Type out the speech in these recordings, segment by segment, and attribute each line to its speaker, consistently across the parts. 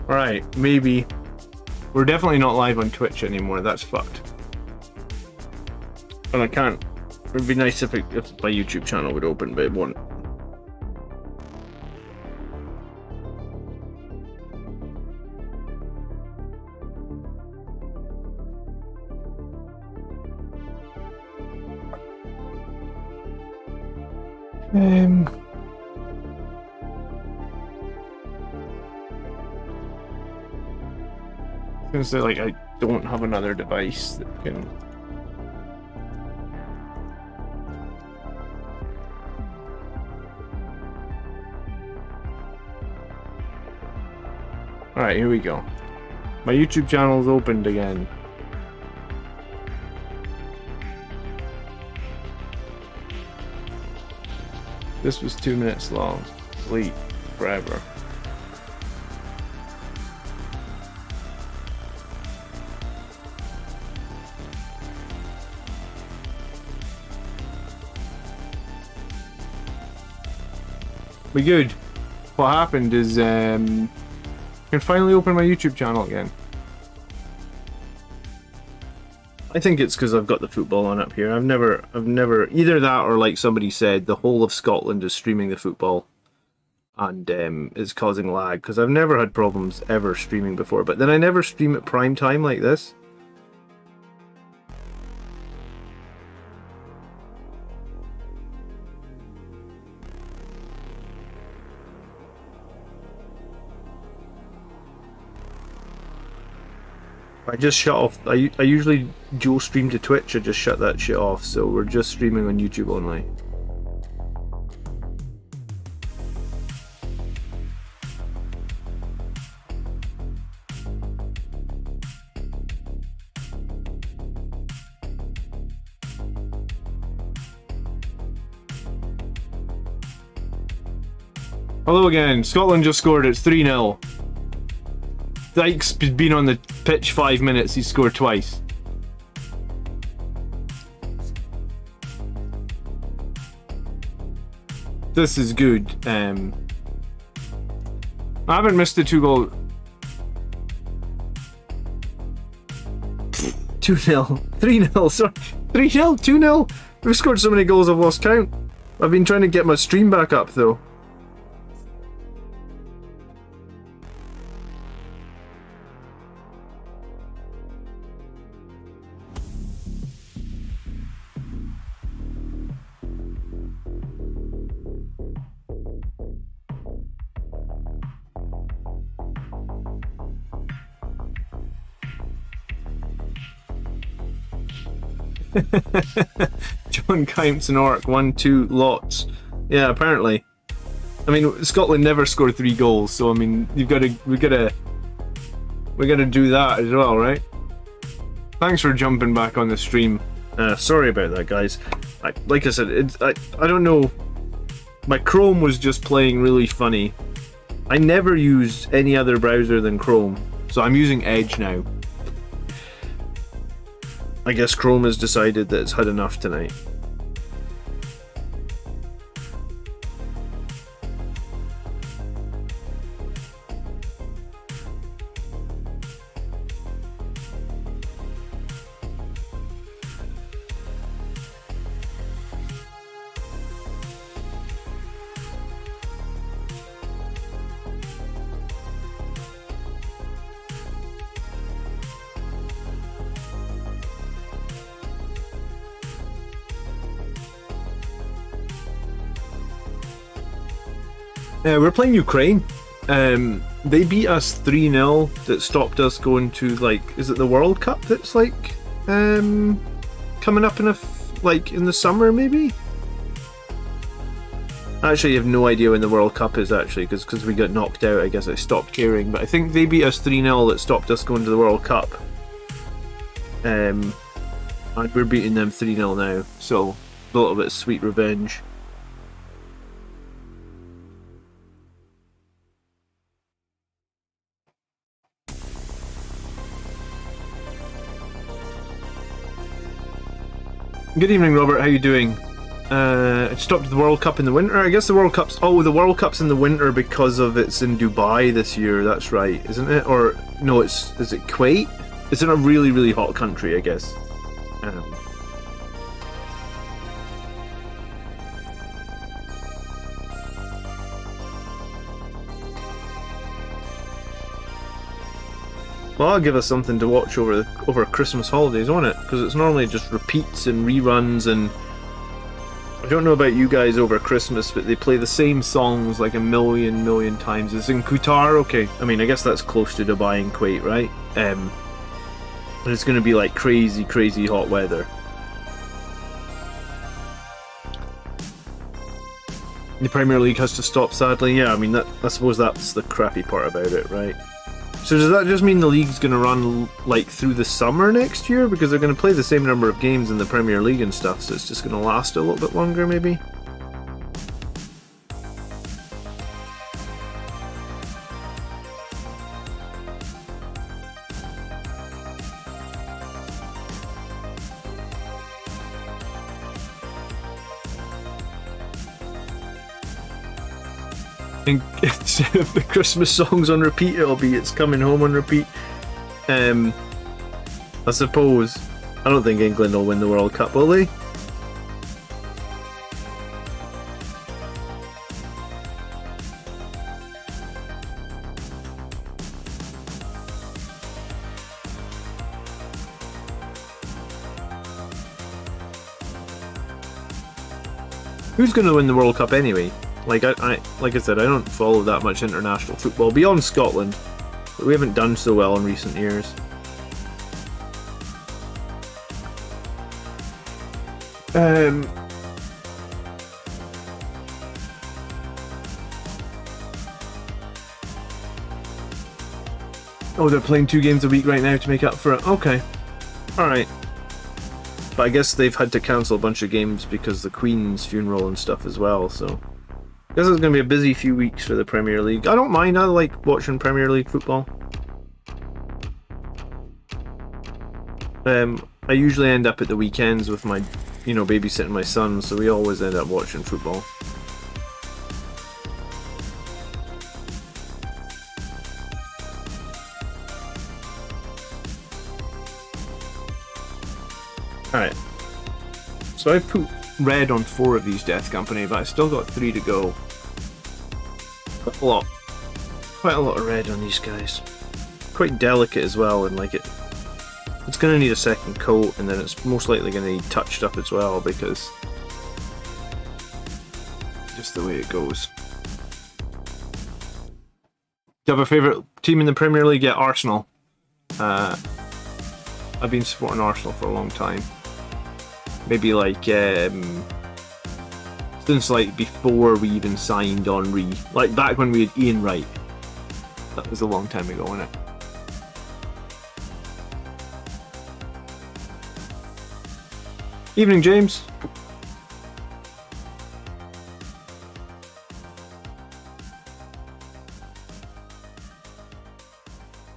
Speaker 1: Alright, maybe. We're definitely not live on Twitch anymore, that's fucked. And I can't. It would be nice if my YouTube channel would open, but it won't. Seems like I don't have another device that can. Alright, here we go. My YouTube channel's opened again. This was 2 minutes long. Delete forever. We good. What happened is I can finally open my YouTube channel again. I think it's because I've got the football on up here. I've never either that or like somebody said, the whole of Scotland is streaming the football and is causing lag, because I've never had problems ever streaming before, but then I never stream at prime time like this. I just shut off. I usually dual stream to Twitch. I just shut that shit off, so we're just streaming on YouTube only. Hello again. Scotland just scored. It's 3-0. Dyke's been on the pitch 5 minutes, he's scored twice. This is good. I haven't missed a 2-goal. 2-0. 3-0, sorry. 3-0, 2-0. We've scored so many goals I've lost count. I've been trying to get my stream back up though. John Kemp's an orc, 1-2 lots. Yeah, apparently. I mean, Scotland never scored 3 goals, so I mean, we gotta do that as well, right? Thanks for jumping back on the stream. Sorry about that, guys. Like I said, I don't know. My Chrome was just playing really funny. I never use any other browser than Chrome, so I'm using Edge now. I guess Chrome has decided that it's had enough tonight. We're playing Ukraine. They beat us 3-0. That stopped us going to, like, is it the World Cup that's like coming up in in the summer maybe? Actually, I have no idea when the World Cup is actually, because we got knocked out. I guess I stopped caring. But I think they beat us 3-0. That stopped us going to the World Cup. And we're beating them 3-0 now. So a little bit of sweet revenge. Good evening, Robert. How you doing? It stopped the World Cup in the winter. I guess the World Cup's... Oh, the World Cup's in the winter because of it's in Dubai this year. That's right, isn't it? Or, no, it's... Is it Kuwait? It's in a really, really hot country, I guess. Well, that'll give us something to watch over Christmas holidays, won't it? Because it's normally just repeats and reruns, and I don't know about you guys over Christmas, but they play the same songs like a million times. It's in Qatar, okay. I mean, I guess that's close to Dubai and Kuwait, right? And it's going to be like crazy, crazy hot weather. The Premier League has to stop, sadly. Yeah, I mean, I suppose that's the crappy part about it, right? So does that just mean the league's going to run like through the summer next year? Because they're going to play the same number of games in the Premier League and stuff, so it's just going to last a little bit longer, maybe? Instead of the Christmas songs on repeat, it'll be It's Coming Home on repeat. I suppose. I don't think England will win the World Cup, will they? Who's going to win the World Cup anyway? Like I said, I don't follow that much international football beyond Scotland, but we haven't done so well in recent years. Oh, they're playing 2 games a week right now to make up for it. Okay, all right. But I guess they've had to cancel a bunch of games because of the Queen's funeral and stuff as well, so I guess it's going to be a busy few weeks for the Premier League. I don't mind, I like watching Premier League football. I usually end up at the weekends with my, babysitting my son, so we always end up watching football. Alright. So I've put red on 4 of these Death Company, but I still got 3 to go. Quite a lot of red on these guys. Quite delicate as well, and it's going to need a second coat, and then it's most likely going to need touched up as well, because just the way it goes. Do you have a favourite team in the Premier League? Yeah, Arsenal. I've been supporting Arsenal for a long time. Maybe since before we even signed Henry, back when we had Ian Wright. That was a long time ago, wasn't it? Evening, James.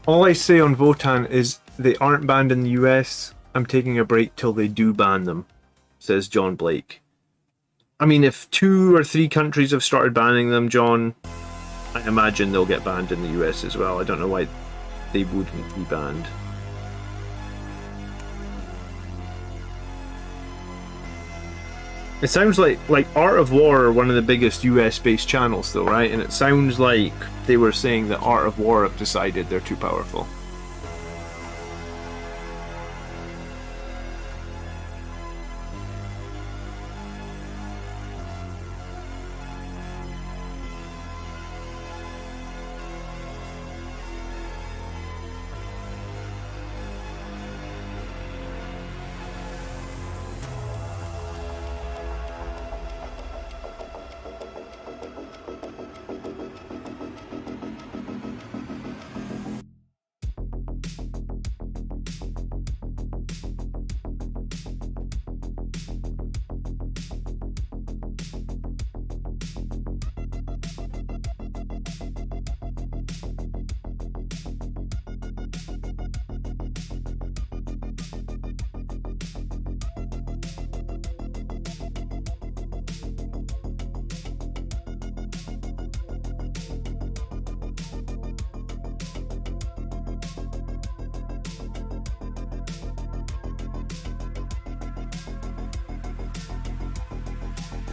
Speaker 1: All I say on Votann is they aren't banned in the US. I'm taking a break till they do ban them, says John Blake. I mean, if 2 or 3 countries have started banning them, John, I imagine they'll get banned in the US as well. I don't know why they wouldn't be banned. It sounds like Art of War are one of the biggest US-based channels though, right? And it sounds like they were saying that Art of War have decided they're too powerful.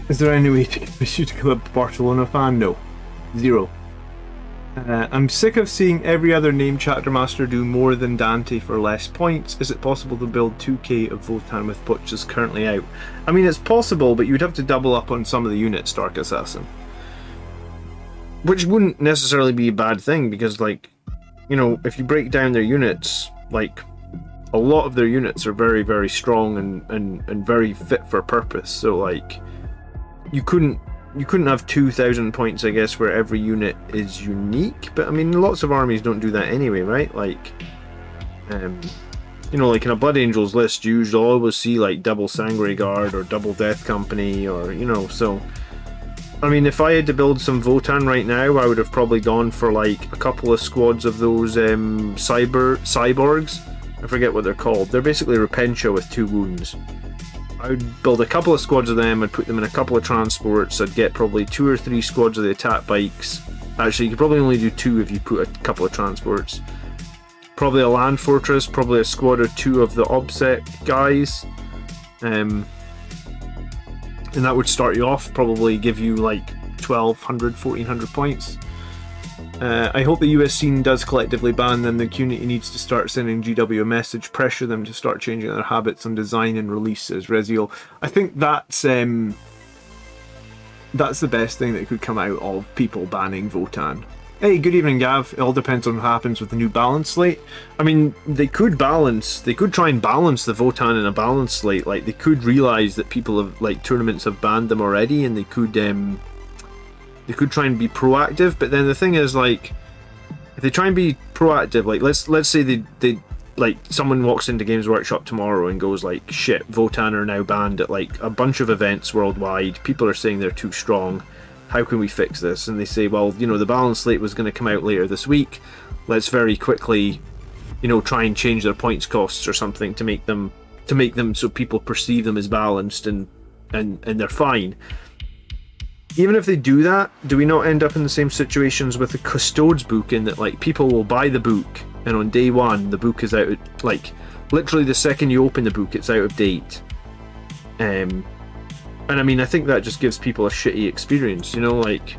Speaker 1: Is there any way to convince you to become a Barcelona fan? No. Zero. I'm sick of seeing every other named chapter master do more than Dante for less points. Is it possible to build 2k of Votann with butchers currently out? I mean, it's possible, but you'd have to double up on some of the units, Dark Assassin. Which wouldn't necessarily be a bad thing, because, like, you know, if you break down their units, like, a lot of their units are very, very strong and very fit for purpose. So, like, you couldn't have 2,000 points, I guess, where every unit is unique. But I mean, lots of armies don't do that anyway, right? Like, you know, like in a Blood Angels list, you usually always see like double Sangre Guard or double Death Company, or, you know, so. I mean, if I had to build some Votann right now, I would have probably gone for like a couple of squads of those cyborgs. I forget what they're called. They're basically Repentia with 2 wounds. I would build a couple of squads of them, I'd put them in a couple of transports, I'd get probably 2 or 3 squads of the attack bikes. Actually, you could probably only do 2 if you put a couple of transports. Probably a land fortress, probably a squad or 2 of the OBSEC guys. And that would start you off, probably give you like 1,200, 1,400 points. I hope the US scene does collectively ban them. The community needs to start sending GW a message, pressure them to start changing their habits on design and release, says Reziel. I think that's the best thing that could come out of people banning Votann. Hey, good evening, Gav. It all depends on what happens with the new balance slate. I mean, they could try and balance the Votann in a balance slate. Like, they could realize that people have, like, tournaments have banned them already, and they could try and be proactive. But then the thing is, like, if they try and be proactive, like, let's say they like, someone walks into Games Workshop tomorrow and goes like, shit, Votann are now banned at like a bunch of events worldwide, people are saying they're too strong, how can we fix this? And they say, well, you know, the balance slate was going to come out later this week, let's very quickly, you know, try and change their points costs or something to make them so people perceive them as balanced and they're fine. Even if they do that, do we not end up in the same situations with the Custodes book, in that, like, people will buy the book and on day one the book is out, like, literally the second you open the book it's out of date. And I mean, I think that just gives people a shitty experience, you know, like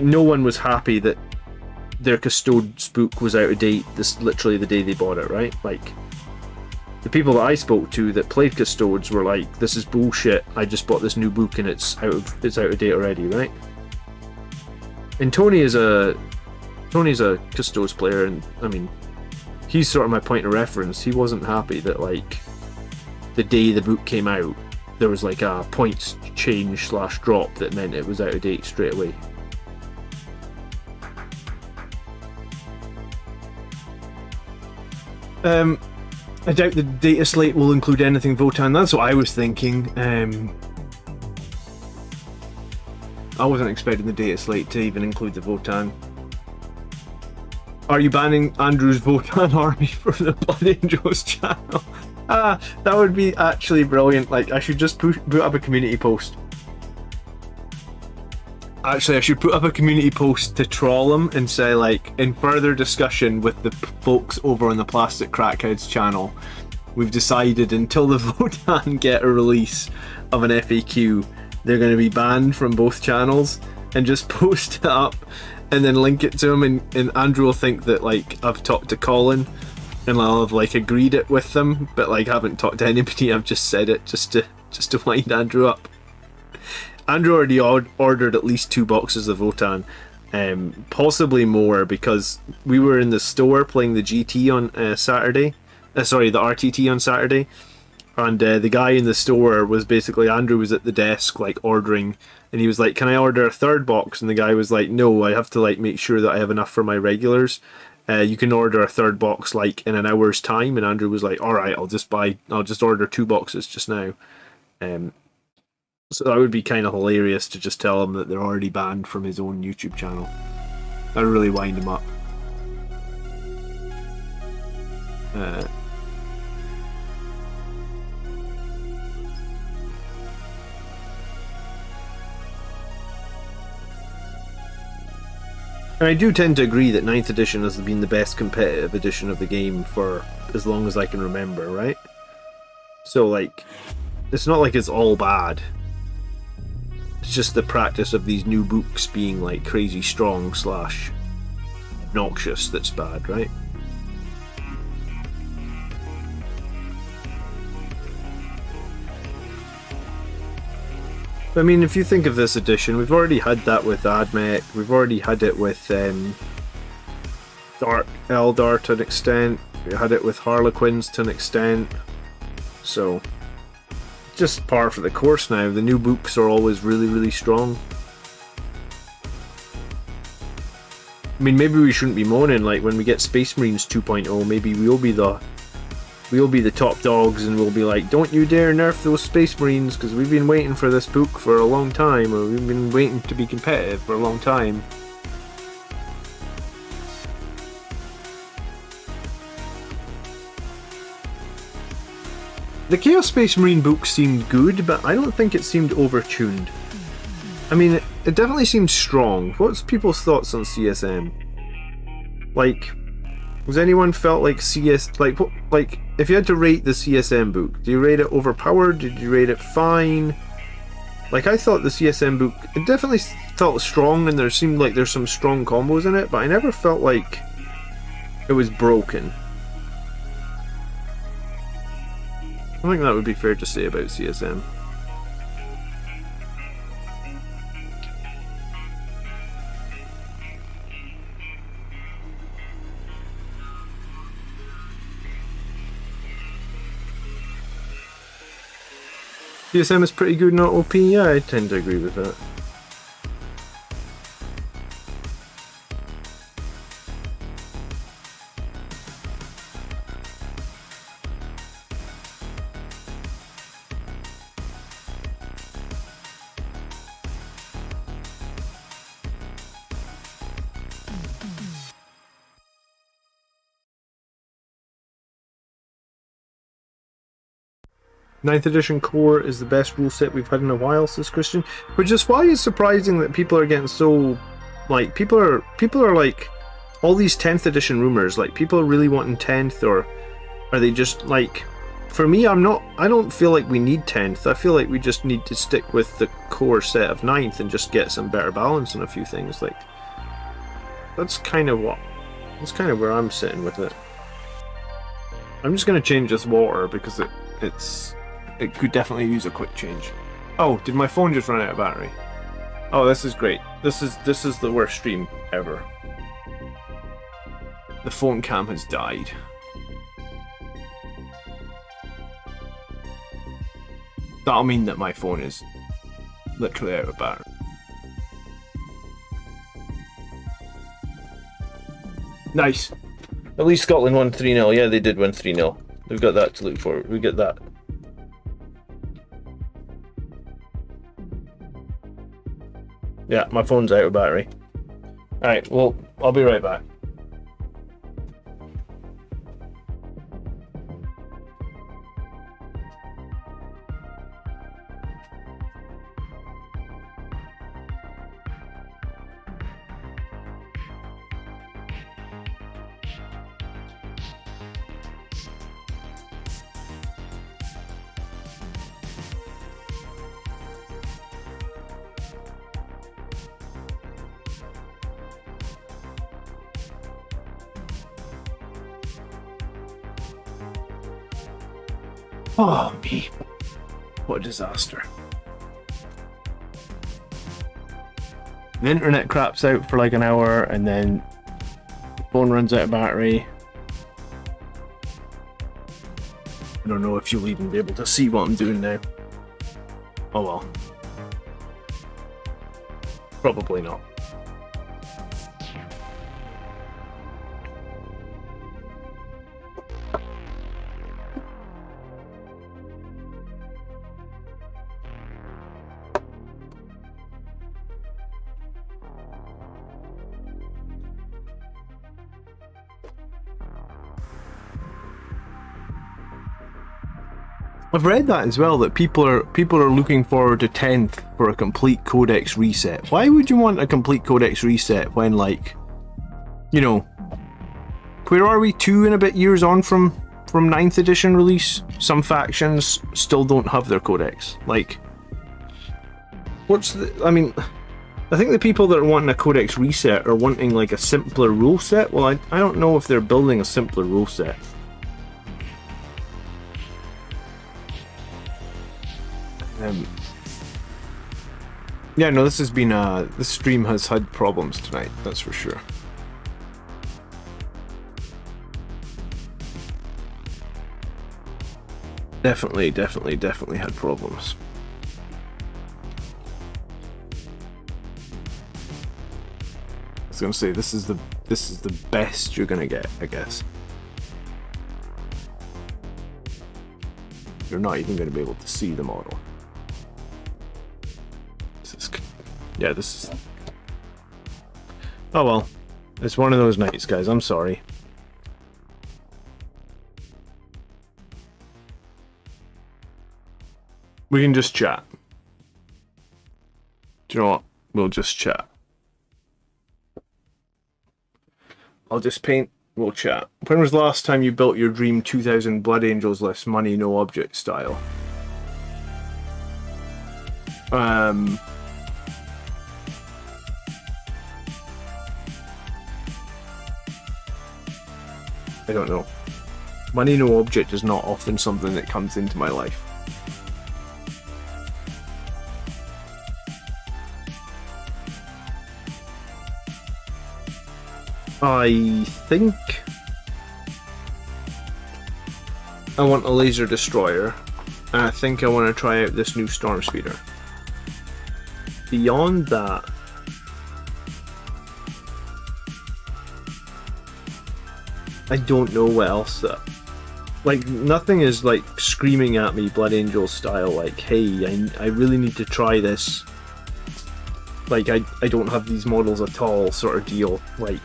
Speaker 1: no one was happy that their Custodes book was out of date this literally the day they bought it, right? Like, the people that I spoke to that played Custodes were like, this is bullshit, I just bought this new book and it's out of date already, right? And Tony's a Custodes player, and I mean, he's sort of my point of reference. He wasn't happy that, like, the day the book came out there was like a points change / drop that meant it was out of date straight away. I doubt the data slate will include anything Votann. That's what I was thinking. I wasn't expecting the data slate to even include the Votann. Are you banning Andrew's Votann army from the Blood Angels channel? That would be actually brilliant. Like, I should just put up a community post. Actually, I should put up a community post to troll them and say, like, in further discussion with the folks over on the Plastic Crackheads channel, we've decided until the Votann get a release of an FAQ, they're going to be banned from both channels, and just post it up and then link it to him, and Andrew will think that, like, I've talked to Colin and I'll have, like, agreed it with them, but, like, haven't talked to anybody. I've just said it just to wind Andrew up. Andrew already ordered at least 2 boxes of Votann, possibly more, because we were in the store playing the GT on Saturday. The RTT on Saturday, and the guy in the store was basically, Andrew was at the desk, like, ordering, and he was like, can I order a 3rd box? And the guy was like, no, I have to, like, make sure that I have enough for my regulars. You can order a 3rd box, like, in an hour's time. And Andrew was like, alright, I'll just order 2 boxes just now. So that would be kind of hilarious to just tell him that they're already banned from his own YouTube channel. That'd really wind him up. And I do tend to agree that 9th edition has been the best competitive edition of the game for as long as I can remember, right? So, like, it's not like it's all bad. It's just the practice of these new books being like crazy strong slash obnoxious that's bad, right? I mean, if you think of this edition, we've already had that with Admech, we've already had it with Dark Eldar to an extent, we had it with Harlequins to an extent, so just par for the course now. The new books are always really, really strong. I mean, maybe we shouldn't be moaning, like when we get Space Marines 2.0, maybe we'll be the top dogs and we'll be like, don't you dare nerf those Space Marines because we've been waiting for this book for a long time, or we've been waiting to be competitive for a long time. The Chaos Space Marine book seemed good, but I don't think it seemed overtuned. I mean, it definitely seemed strong. What's people's thoughts on CSM? Like, has anyone felt like like if you had to rate the CSM book, do you rate it overpowered? Did you rate it fine? Like, I thought the CSM book, it definitely felt strong, and there seemed like there's some strong combos in it, but I never felt like it was broken. I think that would be fair to say about CSM. CSM is pretty good, not OP. Yeah, I tend to agree with that. Ninth edition core is the best rule set we've had in a while, says Christian. Which is why it's surprising that people are getting so, like, people are like, all these 10th edition rumors, like, people are really wanting 10th, or are they just like, for me, I don't feel like we need 10th. I feel like we just need to stick with the core set of 9th and just get some better balance on a few things. Like, that's kind of where I'm sitting with it. I'm just going to change this water because it could definitely use a quick change. Oh, did my phone just run out of battery? Oh, this is great. This is the worst stream ever. The phone cam has died. That'll mean that my phone is literally out of battery. Nice. At least Scotland won 3-0. Yeah, they did win 3-0. We've got that to look for. We get that. Yeah, my phone's out of battery. Alright, well, I'll be right back. Oh, me. What a disaster. The internet craps out for like an hour and then the phone runs out of battery. I don't know if you'll even be able to see what I'm doing now. Oh well. Probably not. I've read that as well, that people are looking forward to 10th for a complete codex reset. Why would you want a complete codex reset when, like, you know, where are we, 2 and a bit years on from 9th edition release? Some factions still don't have their codex. Like, What's the... I mean, I think the people that are wanting a codex reset are wanting like a simpler rule set. Well, I don't know if they're building a simpler rule set. Yeah, no, this has been this stream has had problems tonight, that's for sure. Definitely had problems. I was gonna say this is the best you're gonna get, I guess. You're not even gonna be able to see the model. Yeah, this is... Oh well. It's one of those nights, guys. I'm sorry. We can just chat. Do you know what? We'll just chat. I'll just paint. We'll chat. When was the last time you built your dream 2000 Blood Angels less money, no object style? I don't know. Money no object is not often something that comes into my life. I think I want a laser destroyer, and I think I want to try out this new storm speeder. Beyond that, I don't know what else that... Like, nothing is like screaming at me Blood Angel style, like, hey, I really need to try this. Like, I don't have these models at all sort of deal. Like...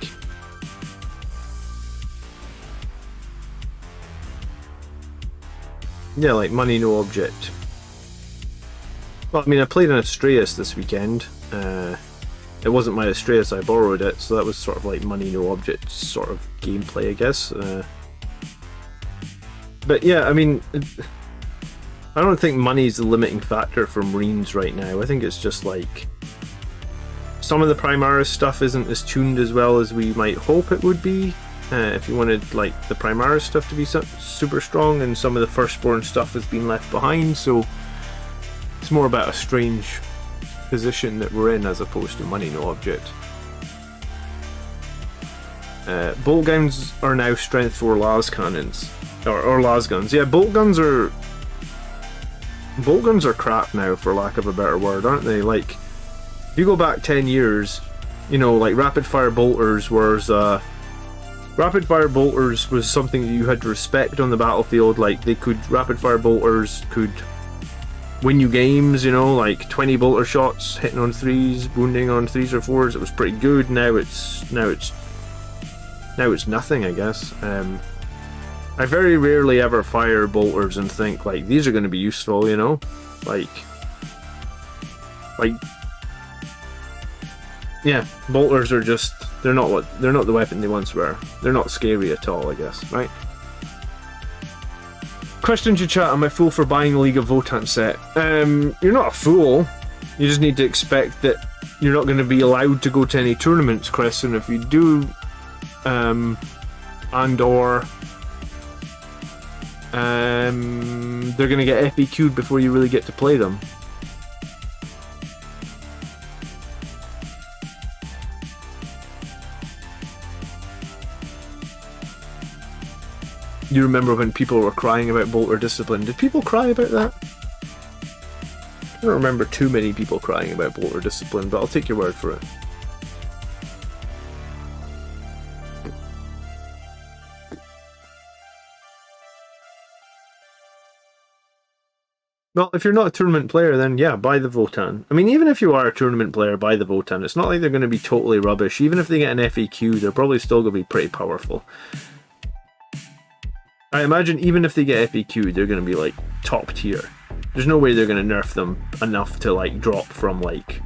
Speaker 1: Yeah, like money no object. Well, I mean, I played an Astraeus this weekend. It wasn't my Astraeus, I borrowed it, so that was sort of like money no object sort of gameplay, I guess. But yeah, I mean, I don't think money's the limiting factor for Marines right now. I think it's just like some of the Primaris stuff isn't as tuned as well as we might hope it would be. If you wanted like the Primaris stuff to be super strong, and some of the Firstborn stuff has been left behind, so it's more about a strange position that we're in as opposed to money no object. Bolt guns are now strength 4 las cannons, or las guns. Yeah, bolt guns are crap now, for lack of a better word, aren't they? Like, if you go back 10 years, you know, like rapid fire bolters was something that you had to respect on the battlefield. Like, rapid fire bolters could win you games, you know, like 20 bolter shots, hitting on 3s, wounding on 3s or 4s. It was pretty good. Now it's nothing, I guess. I very rarely ever fire bolters and think like these are going to be useful, you know, like yeah, bolters are just, they're not the weapon they once were. They're not scary at all, I guess, right? Question to chat, am I fool for buying the League of Votann set? You're not a fool. You just need to expect that you're not going to be allowed to go to any tournaments, Chris, and if you do, and or they're going to get FAQ'd before you really get to play them. You remember when people were crying about bolter discipline? Did people cry about that? I don't remember too many people crying about bolter discipline, but I'll take your word for it. Well, if you're not a tournament player, then yeah, buy the Votann. I mean, even if you are a tournament player, buy the Votann. It's not like they're going to be totally rubbish. Even if they get an FAQ, they're probably still going to be pretty powerful. I imagine even if they get FAQ, they're going to be like top tier. There's no way they're going to nerf them enough to like drop from like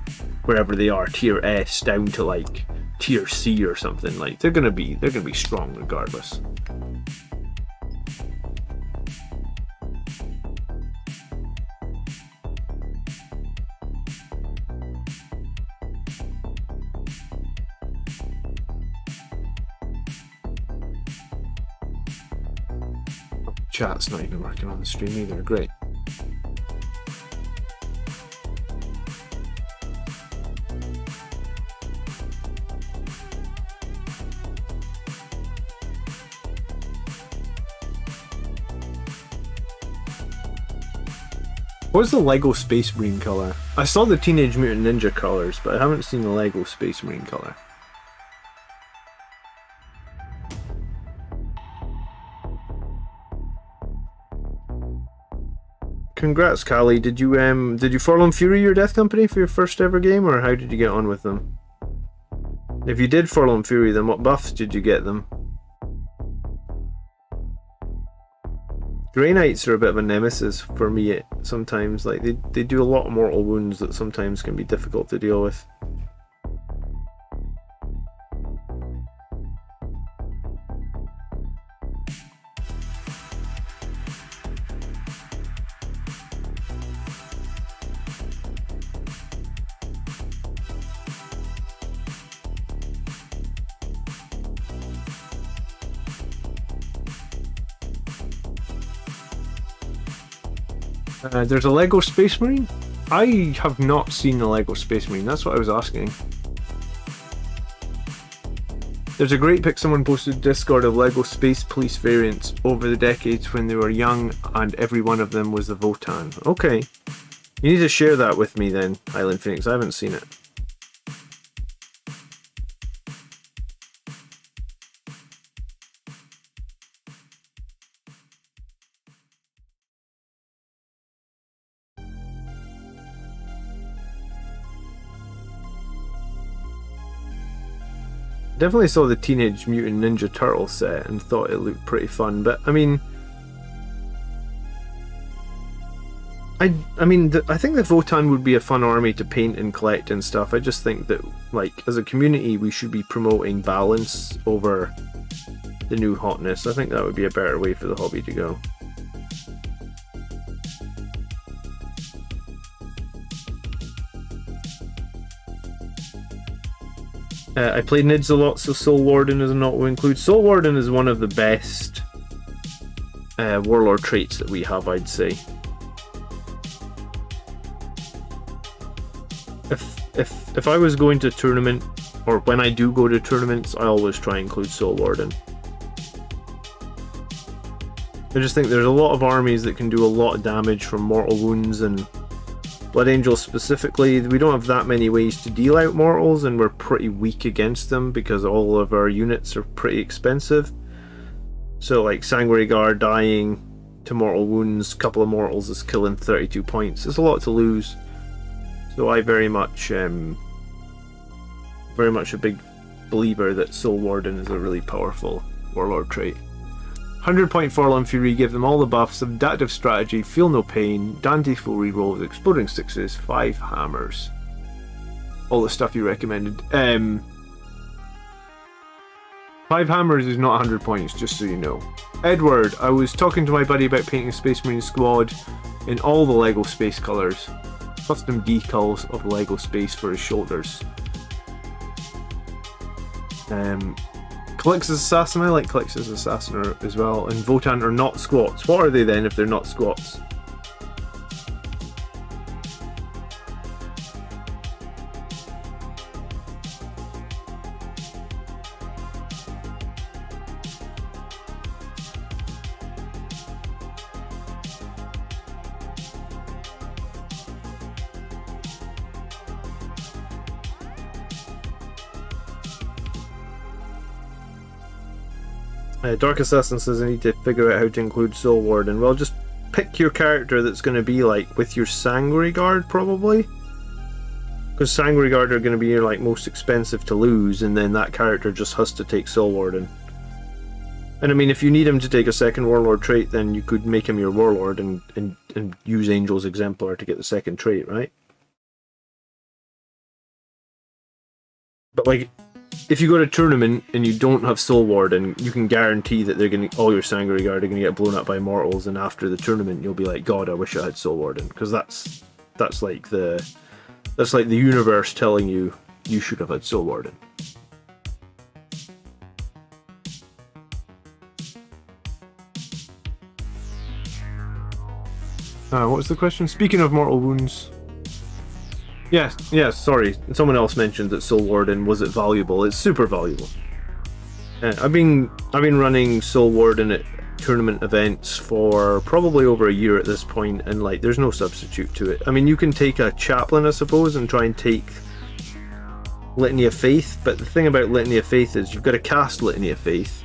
Speaker 1: wherever they are, tier S, down to like tier C or something. Like they're going to be strong regardless. Chat's not even working on the stream either. Great. What's the Lego Space Marine colour? I saw the Teenage Mutant Ninja colours, but I haven't seen the Lego Space Marine colour. Congrats, Callie. Did you Forlorn Fury your Death Company for your first ever game, or how did you get on with them? If you did Forlorn Fury them, what buffs did you get them? Grey Knights are a bit of a nemesis for me sometimes. Like they do a lot of mortal wounds that sometimes can be difficult to deal with. There's a Lego Space Marine? I have not seen the Lego Space Marine, that's what I was asking. There's a great pic someone posted Discord of Lego Space Police variants over the decades when they were young and every one of them was the Votann. Okay. You need to share that with me then, Highland Phoenix, I haven't seen it. Definitely saw the Teenage Mutant Ninja Turtle set and thought it looked pretty fun, but I mean, I think the Votann would be a fun army to paint and collect and stuff. I just think that, like, as a community, we should be promoting balance over the new hotness. I think that would be a better way for the hobby to go. I played Nids a lot, so Soul Warden is not to include. Soul Warden is one of the best Warlord traits that we have, I'd say. If I was going to a tournament, or when I do go to tournaments, I always try and include Soul Warden. I just think there's a lot of armies that can do a lot of damage from mortal wounds, and Blood Angels specifically, we don't have that many ways to deal out mortals, and we're pretty weak against them because all of our units are pretty expensive. So like Sanguinary Guard dying to mortal wounds, a couple of mortals is killing 32 points. It's a lot to lose. So I very much a big believer that Soul Warden is a really powerful Warlord trait. 100-point Forlorn Fury, give them all the buffs, Adaptive Strategy, Feel No Pain, Dante full rerolls, Exploding Sixes, 5 hammers. All the stuff you recommended. 5 hammers is not 100 points, just so you know. Edward, I was talking to my buddy about painting a Space Marine squad in all the Lego Space colours. Custom decals of Lego Space for his shoulders. Calix's Assassin, I like Calix's Assassin as well, and Votann are not squats. What are they then if they're not squats? Dark Assassin says I need to figure out how to include Soul Warden. Well, just pick your character that's going to be like with your Sanguinary Guard probably, because Sanguinary Guard are going to be your like most expensive to lose, and then that character just has to take Soul Warden. And I mean, if you need him to take a second Warlord trait, then you could make him your Warlord and use Angel's Exemplar to get the second trait, right? But like, if you go to a tournament and you don't have Soul Warden, you can guarantee that they're going to, all your Sanguinary Guard are going to get blown up by mortals, and after the tournament you'll be like, God, I wish I had Soul Warden, because that's like the universe telling you you should have had Soul Warden. What was the question? Speaking of mortal wounds. Yes, sorry. Someone else mentioned that Soul Warden, was it valuable? It's super valuable. I've been running Soul Warden at tournament events for probably over a year at this point, and like there's no substitute to it. I mean, you can take a chaplain, I suppose, and try and take Litany of Faith, but the thing about Litany of Faith is you've got to cast Litany of Faith,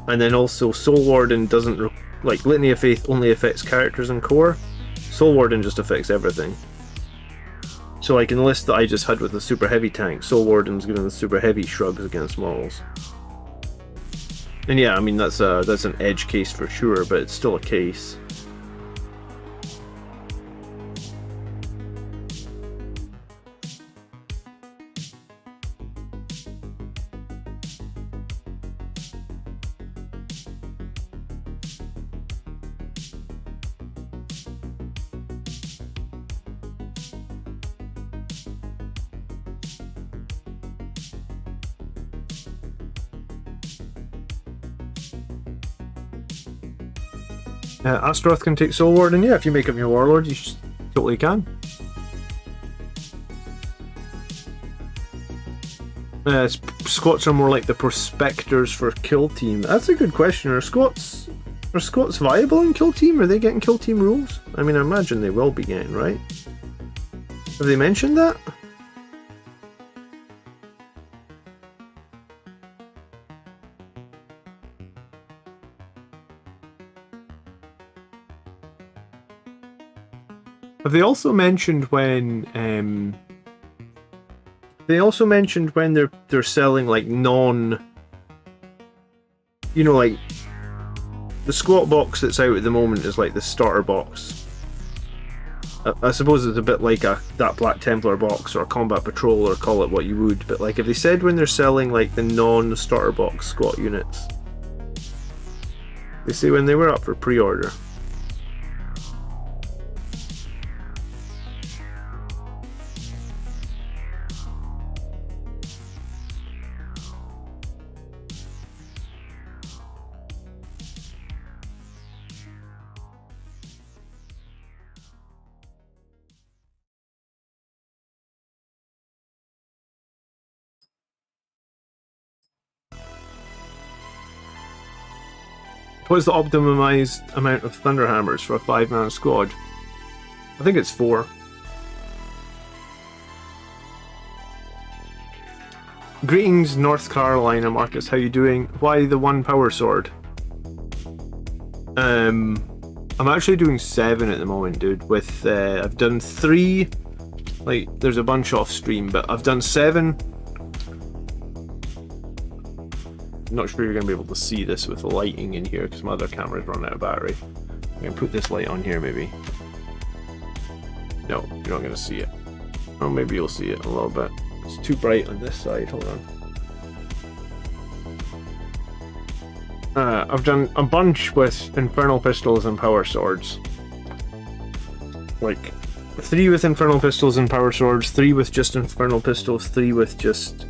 Speaker 1: and then also Soul Warden doesn't like Litany of Faith only affects characters and core. Soul Warden just affects everything. So like in the list that I just had with the super heavy tank, Soul Warden's giving the super heavy shrugs against mortals. And yeah, I mean that's an edge case for sure, but it's still a case. Astaroth can take Soul Warden, yeah, if you make him your Warlord, you totally can. Squats are more like the prospectors for Kill Team. That's a good question. Are squats viable in Kill Team? Are they getting Kill Team rules? I mean, I imagine they will be getting, right? Have they mentioned that? Have they also mentioned when they're selling like non, you know, like the squat box that's out at the moment is like the starter box. I suppose it's a bit like that Black Templar box or a Combat Patrol, or call it what you would, but like if they said when they're selling like the non-starter box squat units, they say when they were up for pre-order. What is the optimized amount of Thunderhammers for a 5-man squad? I think it's 4. Greetings, North Carolina, Marcus. How you doing? Why the 1 power sword? I'm actually doing 7 at the moment, dude. With I've done 3. Like, there's a bunch off stream, but I've done 7. Not sure you're going to be able to see this with the lighting in here because my other camera's run out of battery. I'm going to put this light on here maybe. No, you're not going to see it. Oh, maybe you'll see it a little bit. It's too bright on this side, hold on. I've done a bunch with Infernal Pistols and Power Swords. Like, 3 with Infernal Pistols and Power Swords, 3 with just Infernal Pistols, 3 with just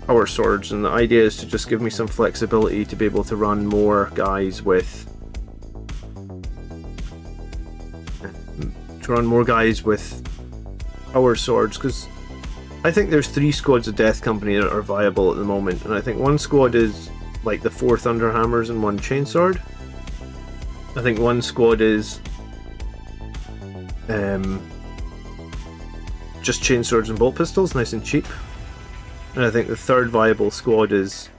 Speaker 1: Power Swords, and the idea is to just give me some flexibility to be able to run more guys with Power Swords, because I think there's 3 squads of Death Company that are viable at the moment, and I think 1 squad is like the 4 Thunderhammers and 1 Chainsword. I think 1 squad is just Chainswords and Bolt Pistols, nice and cheap. And I think the 3rd viable squad is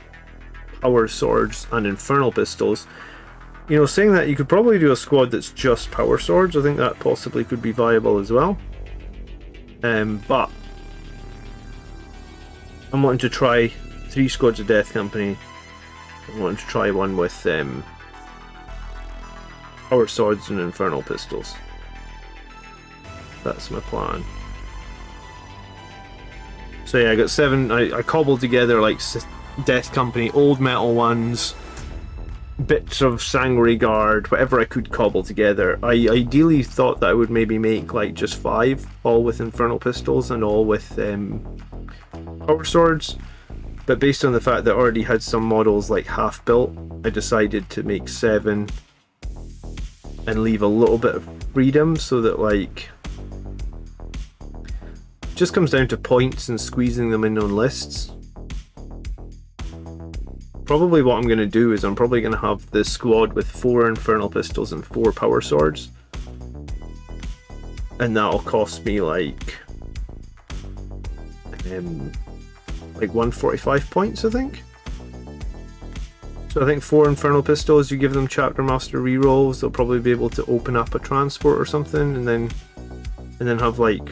Speaker 1: Power Swords and Infernal Pistols. You know, saying that, you could probably do a squad that's just Power Swords. I think that possibly could be viable as well. But I'm wanting to try 3 squads of Death Company. I'm wanting to try one with Power Swords and Infernal Pistols. That's my plan. So yeah, I got 7. I cobbled together like Death Company, old metal ones, bits of Sanguinary Guard, whatever I could cobble together. I ideally thought that I would maybe make like just 5, all with Infernal Pistols and all with Power Swords. But based on the fact that I already had some models like half built, I decided to make 7 and leave a little bit of freedom so that, like, it just comes down to points and squeezing them in on lists. Probably what I'm going to do is I'm probably going to have this squad with 4 Infernal Pistols and 4 Power Swords. And that'll cost me like 145 points, I think. So I think 4 Infernal Pistols, you give them Chapter Master rerolls, they'll probably be able to open up a transport or something, and then have like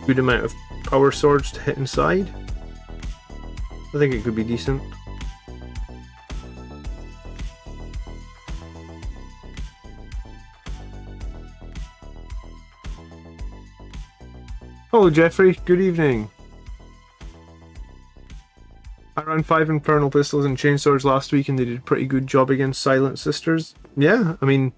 Speaker 1: good amount of Power Swords to hit inside. I think it could be decent. Hello Jeffrey, good evening. I ran 5 Infernal Pistols and Chainswords last week and they did a pretty good job against Silent Sisters. Yeah, I mean,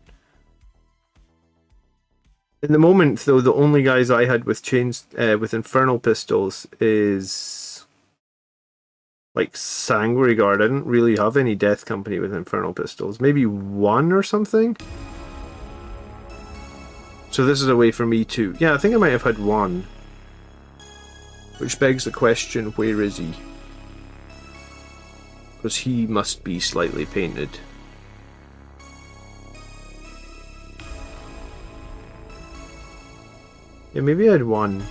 Speaker 1: in the moment though, the only guys I had with with Infernal Pistols is like Sanguinary Guard. I didn't really have any Death Company with Infernal Pistols. Maybe 1 or something? So this is a way for me to... Yeah, I think I might have had 1. Which begs the question, where is he? Because he must be slightly painted. Yeah, maybe I had 1. I'll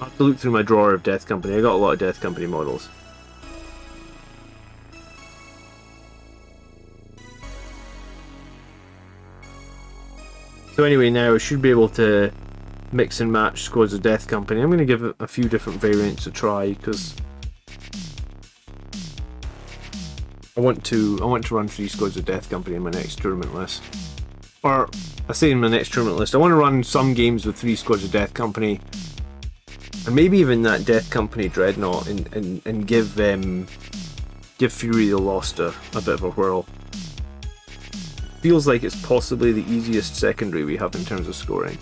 Speaker 1: have to look through my drawer of Death Company. I got a lot of Death Company models. So anyway, now I should be able to mix and match squads of Death Company. I'm going to give a few different variants a try because I want to run 3 squads of Death Company in my next tournament list. Or I say in my next tournament list, I want to run some games with 3 squads of Death Company, and maybe even that Death Company Dreadnought, and give Fury the Lost a bit of a whirl. Feels like it's possibly the easiest secondary we have in terms of scoring.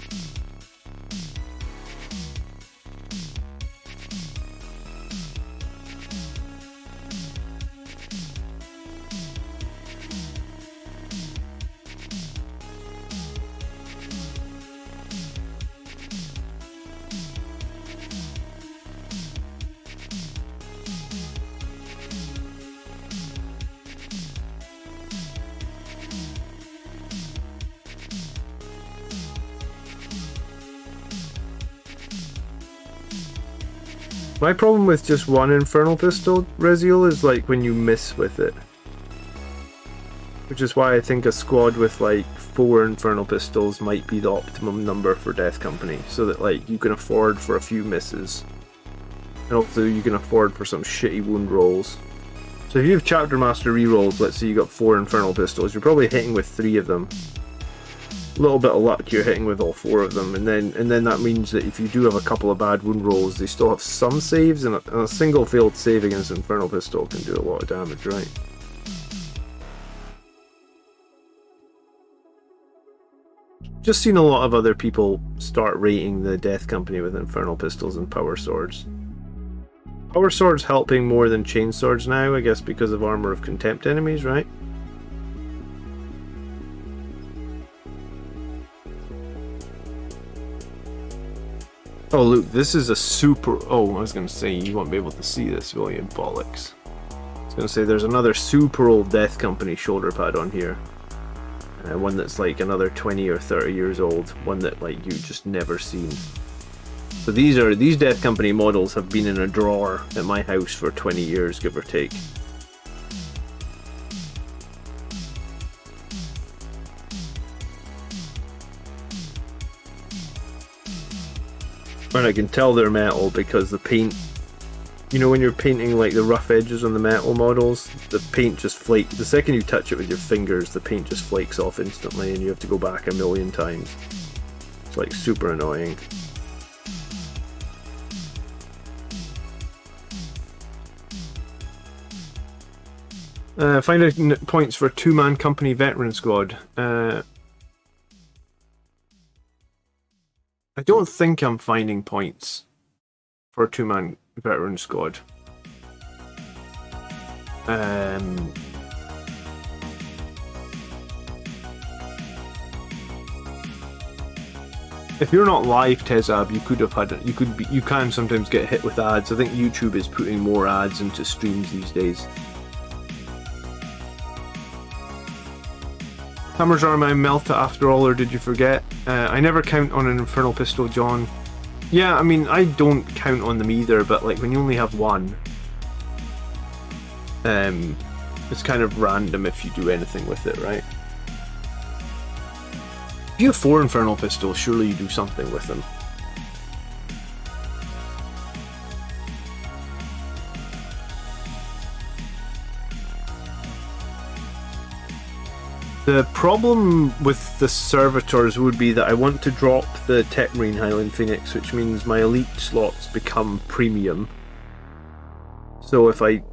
Speaker 1: My problem with just 1 Infernal Pistol, Reziel, is like when you miss with it. Which is why I think a squad with like 4 Infernal Pistols might be the optimum number for Death Company, so that like you can afford for a few misses. And also you can afford for some shitty wound rolls. So if you have Chapter Master rerolls, let's say you got 4 Infernal Pistols, you're probably hitting with 3 of them. A little bit of luck, you're hitting with all 4 of them, and then that means that if you do have a couple of bad wound rolls, they still have some saves, and a single failed save against Infernal Pistol can do a lot of damage, right? Just seen a lot of other people start rating the Death Company with Infernal Pistols and Power Swords. Power Swords helping more than Chainswords now, I guess because of Armor of Contempt enemies, right? Oh look, this is a super... Oh, I was going to say, you won't be able to see this, will you? Bollocks. I was going to say, there's another super old Death Company shoulder pad on here. One that's like another 20 or 30 years old. One that like you've just never seen. So these Death Company models have been in a drawer at my house for 20 years, give or take. And I can tell they're metal because the paint, you know when you're painting like the rough edges on the metal models, the paint just flakes. The second you touch it with your fingers, the paint just flakes off instantly and you have to go back a million times. It's like super annoying. Find out points for 2-man company veteran squad. I don't think I'm finding points for a 2-man veteran squad. If you're not live, Tezab, you could have had it. You can sometimes get hit with ads. I think YouTube is putting more ads into streams these days. Hammers are my Melta after all, or did you forget? I never count on an Infernal Pistol, John. Yeah, I mean, I don't count on them either, but like when you only have one, it's kind of random if you do anything with it, right? If you have 4 Infernal Pistols, surely you do something with them. The problem with the servitors would be that I want to drop the Tech Marine Highland Phoenix, which means my elite slots become premium. So if my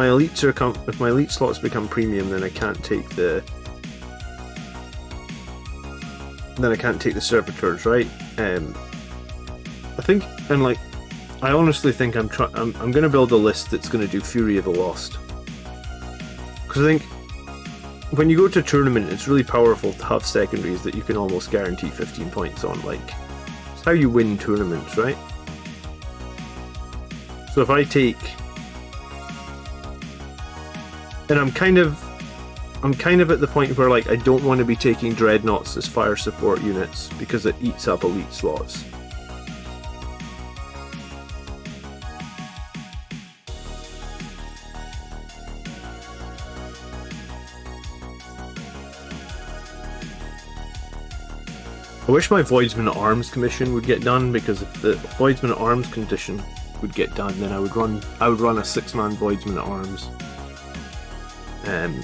Speaker 1: elite slots become premium, then I can't take the servitors, right? I think, and like, I honestly think I'm going to build a list that's going to do Fury of the Lost. Because I think when you go to a tournament, it's really powerful to have secondaries that you can almost guarantee 15 points on. Like, it's how you win tournaments, right? So if I take... And I'm kind of at the point where, like, I don't want to be taking Dreadnoughts as fire support units because it eats up elite slots. I wish my Voidsman at Arms commission would get done, because if the Voidsman at Arms condition would get done, then I would run a 6-man Voidsman at Arms. And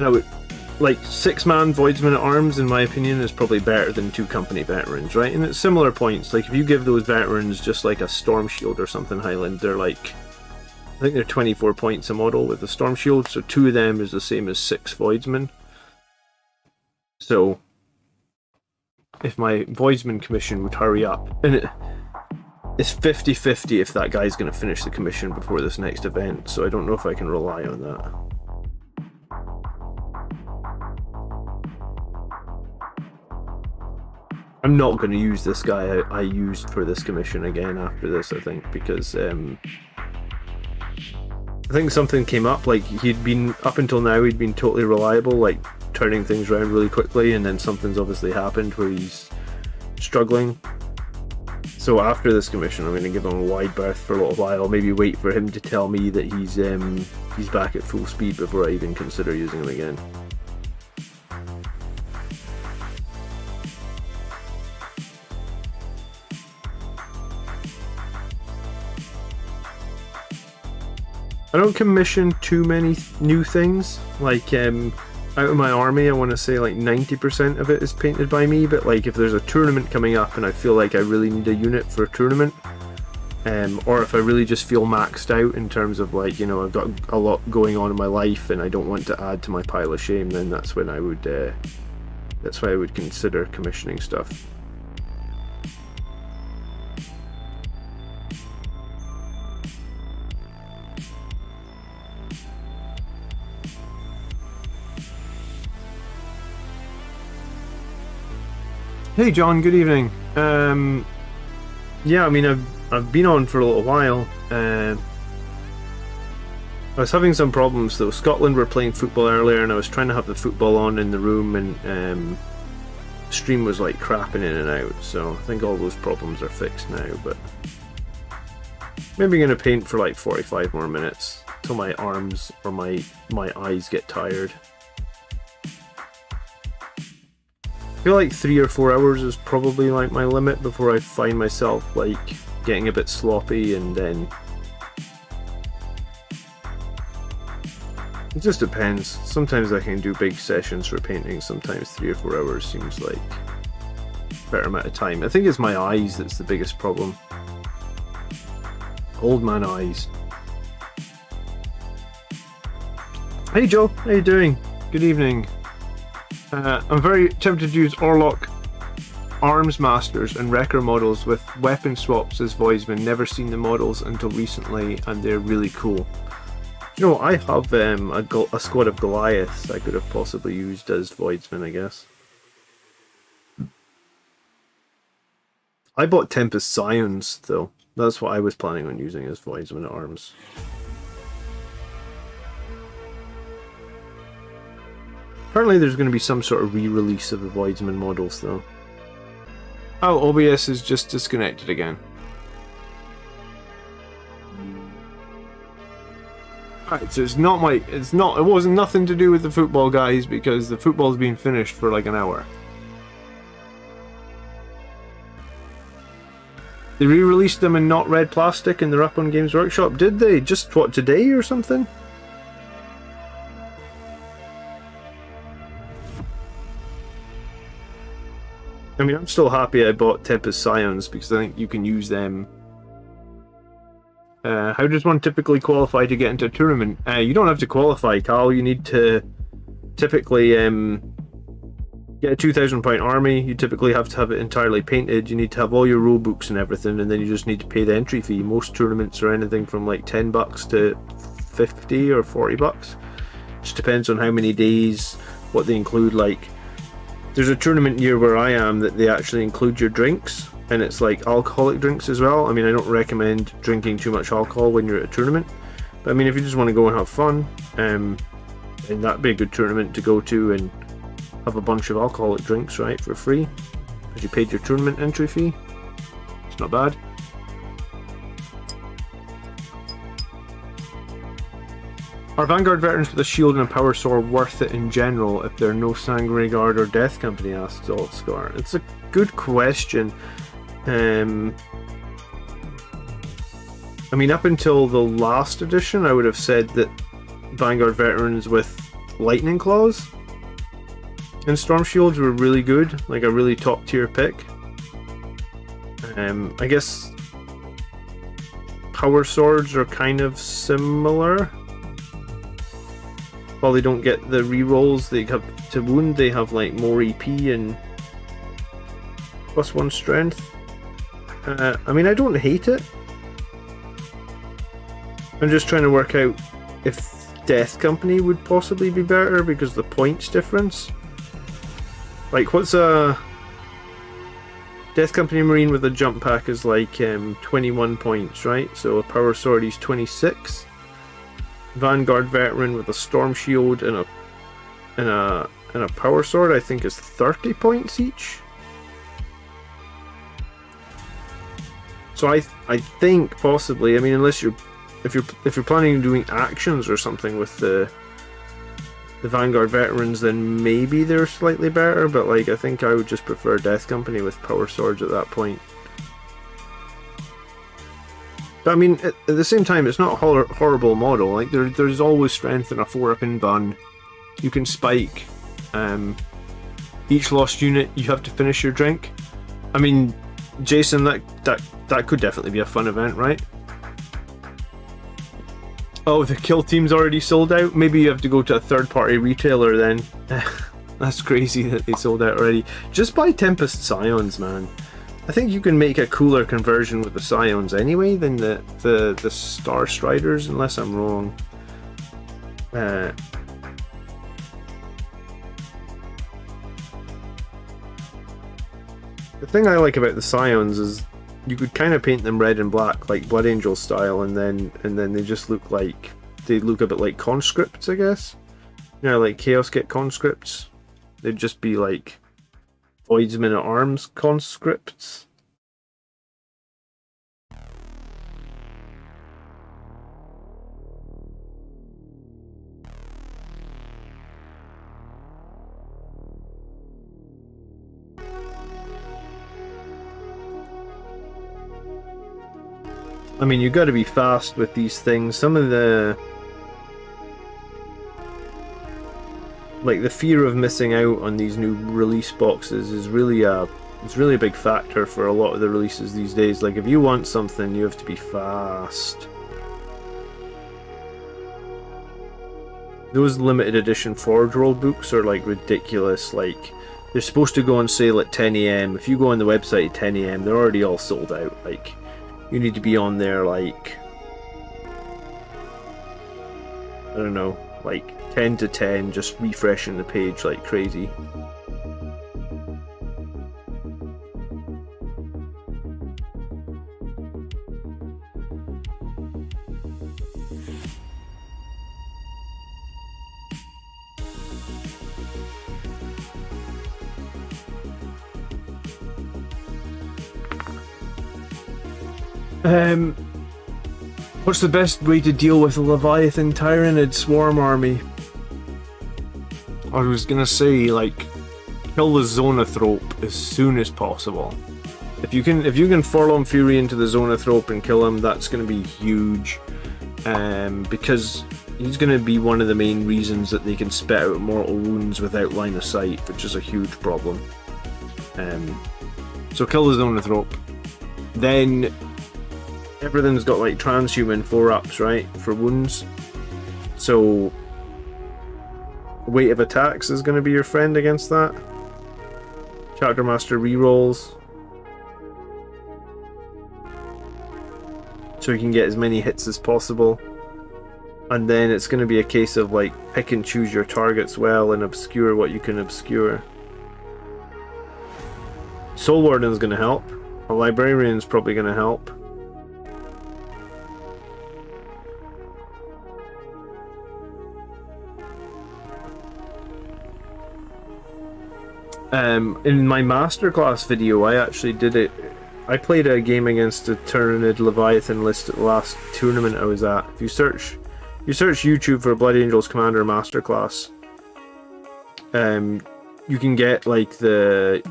Speaker 1: I would, like, 6-man Voidsman at Arms, in my opinion, is probably better than 2 company veterans, right? And at similar points, like, if you give those veterans just like a Storm Shield or something, Highland, they're like, I think they're 24 points a model with the Storm Shield, so 2 of them is the same as 6 Voidsmen. So if my Voidsman commission would hurry up, and it's 50-50 if that guy's going to finish the commission before this next event, so I don't know if I can rely on that. I'm not going to use this guy I used for this commission again after this, I think, because I think something came up. Like, he'd been, up until now, he'd been totally reliable, like turning things around really quickly, and then something's obviously happened where he's struggling. So after this commission, I'm going to give him a wide berth for a little while, maybe wait for him to tell me that he's back at full speed before I even consider using him again. I don't commission too many new things. Like, out of my army, I want to say like 90% of it is painted by me, but like if there's a tournament coming up and I feel like I really need a unit for a tournament, or if I really just feel maxed out in terms of, like, you know, I've got a lot going on in my life and I don't want to add to my pile of shame, then that's when I would, that's why I would consider commissioning stuff. Hey John, good evening. Yeah, I mean, I've been on for a little while. I was having some problems though. Scotland were playing football earlier, and I was trying to have the football on in the room, and stream was like crapping in and out. So I think all those problems are fixed now. But maybe I'm gonna paint for like 45 more minutes till my arms or my eyes get tired. I feel like 3 or 4 hours is probably like my limit before I find myself like getting a bit sloppy, and then it just depends. Sometimes I can do big sessions for painting, sometimes 3 or 4 hours seems like a better amount of time. I think it's my eyes that's the biggest problem. Old man eyes. Hey Joe, how you doing? Good evening. I'm very tempted to use Orlok Arms Masters and Wrecker models with weapon swaps as Voidsman. Never seen the models until recently, and they're really cool. You know, I have a squad of Goliaths I could have possibly used as Voidsmen, I guess. I bought Tempest Scions, though. That's what I was planning on using as Voidsmen at arms. Apparently there's going to be some sort of re-release of the Voidsman models, though. Oh, OBS is just disconnected again. Right, so it wasn't nothing to do with the football, guys, because the football's been finished for like an hour. They re-released them in not red plastic and they're up on Games Workshop, did they? Just, what, today or something? I mean, I'm still happy I bought Tempest Scions because I think you can use them. How does one typically qualify to get into a tournament? You don't have to qualify, Carl. You need to typically get a 2,000 point army. You typically have to have it entirely painted. You need to have all your rule books and everything, and then you just need to pay the entry fee. Most tournaments are anything from like $10 to 50 or 40 bucks. Just depends on how many days, what they include. Like, there's a tournament near where I am that they actually include your drinks. And it's like alcoholic drinks as well. I mean, I don't recommend drinking too much alcohol when you're at a tournament. But I mean, if you just want to go and have fun, then that'd be a good tournament to go to and have a bunch of alcoholic drinks, right, for free. Because you paid your tournament entry fee. It's not bad. Are Vanguard veterans with a shield and a power sword worth it in general if there are no Sanguinary Guard or Death Company, asks Altscar? It's a good question. I mean, up until the last edition, I would have said that Vanguard veterans with Lightning Claws and Storm Shields were really good, like a really top tier pick. I guess Power Swords are kind of similar. While they don't get the rerolls they have to wound, they have like more EP and +1 strength. I mean, I don't hate it. I'm just trying to work out if Death Company would possibly be better because the points difference. Like, what's a Death Company Marine with a jump pack is like 21 points, right? So a Power Sword is 26. Vanguard veteran with a Storm Shield and a Power Sword, I think, is 30 points each. So I think possibly, I mean, unless if you're planning on doing actions or something with the Vanguard veterans, then maybe they're slightly better. But like, I think I would just prefer Death Company with Power Swords at that point. But I mean, at the same time, it's not a horrible model. Like, there's always strength in a 4-up in bun. You can spike. Each lost unit, you have to finish your drink. I mean, Jason, that could definitely be a fun event, right? Oh, the kill team's already sold out? Maybe you have to go to a third-party retailer then. That's crazy that they sold out already. Just buy Tempest Scions, man. I think you can make a cooler conversion with the Scions anyway than the Star Striders, unless I'm wrong. The thing I like about the Scions is you could kind of paint them red and black, like Blood Angel style, and then they just look like a bit like conscripts, I guess. You know, like Chaos Kit conscripts. They'd just be like Voidsmen at Arms conscripts. I mean, you got to be fast with these things. Some of the fear of missing out on these new release boxes is really a big factor for a lot of the releases these days. Like, if you want something, you have to be fast. Those limited edition Forge World books are like ridiculous. Like, they're supposed to go on sale at 10 AM. If you go on the website at 10 AM, they're already all sold out. Like, you need to be on there like I don't know, like 10 to 10, just refreshing the page like crazy. What's the best way to deal with a Leviathan Tyranid swarm army? I was gonna say, like, kill the Zonathrope as soon as possible. If you can Forlorn Fury into the Zonathrope and kill him, that's gonna be huge. Because he's gonna be one of the main reasons that they can spit out mortal wounds without line of sight, which is a huge problem. So kill the Zonathrope. Then everything's got like transhuman 4-ups, right, for wounds. So weight of attacks is going to be your friend against that. Chapter Master rerolls, so you can get as many hits as possible. And then it's going to be a case of like pick and choose your targets well and obscure what you can obscure. Soul Warden's going to help. A Librarian's probably going to help. In my masterclass video, I actually did it. I played a game against a Tyranid Leviathan list at the last tournament I was at. If you search YouTube for Blood Angels Commander Masterclass, you can get like the.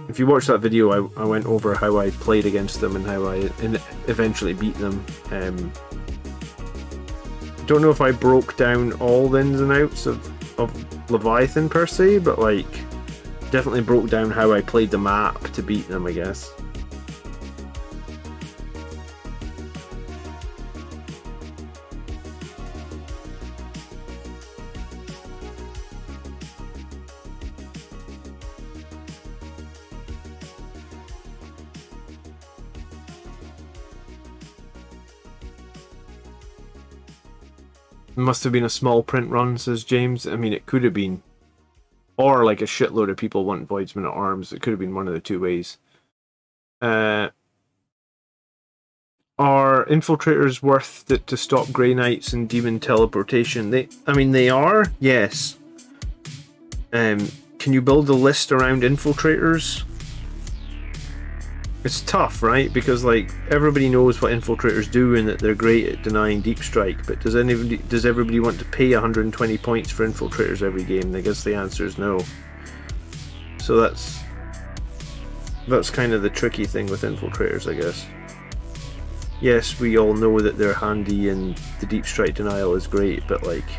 Speaker 1: If you watch that video, I went over how I played against them and how I eventually beat them. Don't know if I broke down all the ins and outs of Leviathan per se, but like. Definitely broke down how I played the map to beat them, I guess. It must have been a small print run, says James. I mean, it could have been. Or like a shitload of people want Voidsman at Arms. It could have been one of the two ways. Are Infiltrators worth it to stop Grey Knights and Demon Teleportation? They are, yes. Can you build a list around Infiltrators? It's tough, right? Because like everybody knows what Infiltrators do and that they're great at denying deep strike, but does everybody want to pay 120 points for Infiltrators every game? I guess the answer is no. So that's kind of the tricky thing with Infiltrators, I guess. Yes, we all know that they're handy and the deep strike denial is great, but like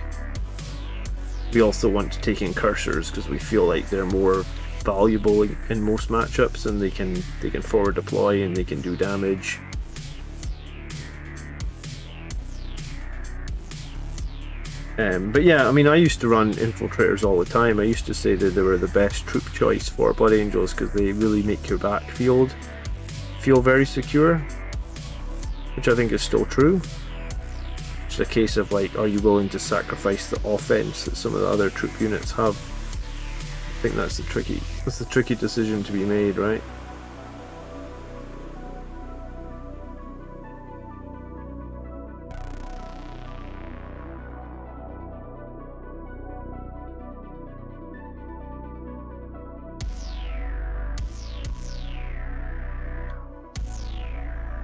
Speaker 1: we also want to take Incursors because we feel like they're more valuable in most matchups, and they can forward deploy and they can do damage. But yeah, I mean, I used to run Infiltrators all the time. I used to say that they were the best troop choice for Blood Angels because they really make your backfield feel very secure, which I think is still true. It's a case of like, are you willing to sacrifice the offense that some of the other troop units have? I think that's the tricky decision to be made, right?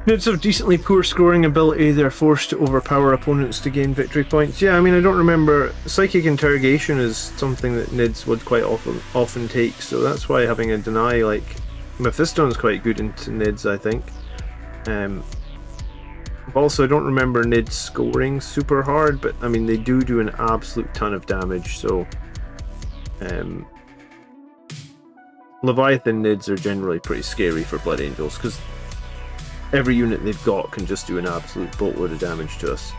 Speaker 1: Units of decently poor scoring ability, they're forced to overpower opponents to gain victory points. Yeah, I mean, I don't remember. Psychic Interrogation is something that Nids would quite often take, so that's why having a deny, like, Mephiston's quite good into Nids, I think. Also, I don't remember Nids scoring super hard, but I mean, they do an absolute ton of damage, so Leviathan Nids are generally pretty scary for Blood Angels, because every unit they've got can just do an absolute boatload of damage to us.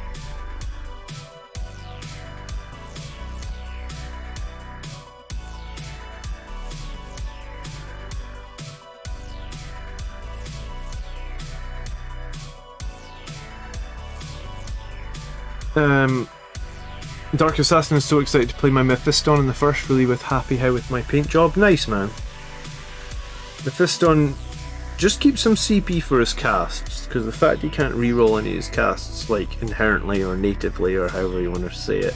Speaker 1: Dark Assassin is so excited to play my Mephiston in the first, really with happy how with my paint job. Nice, man. Mephiston just keep some CP for his casts, because the fact he can't reroll any of his casts, like, inherently or natively, or however you want to say it,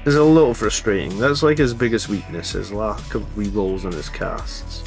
Speaker 1: is a little frustrating. That's like his biggest weakness, his lack of rerolls on his casts.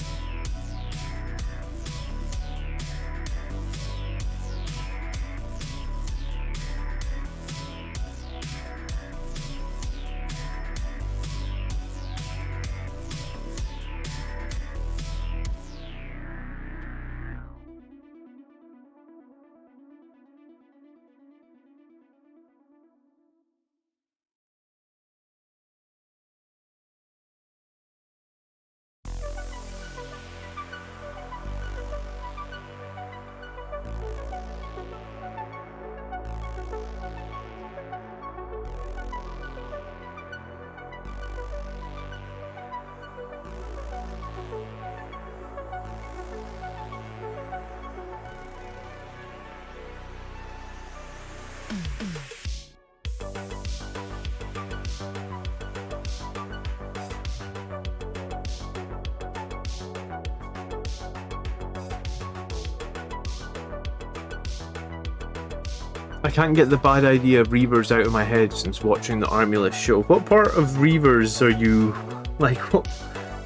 Speaker 1: I can't get the bad idea of Reavers out of my head since watching the Armulus show. What part of Reavers are you... like,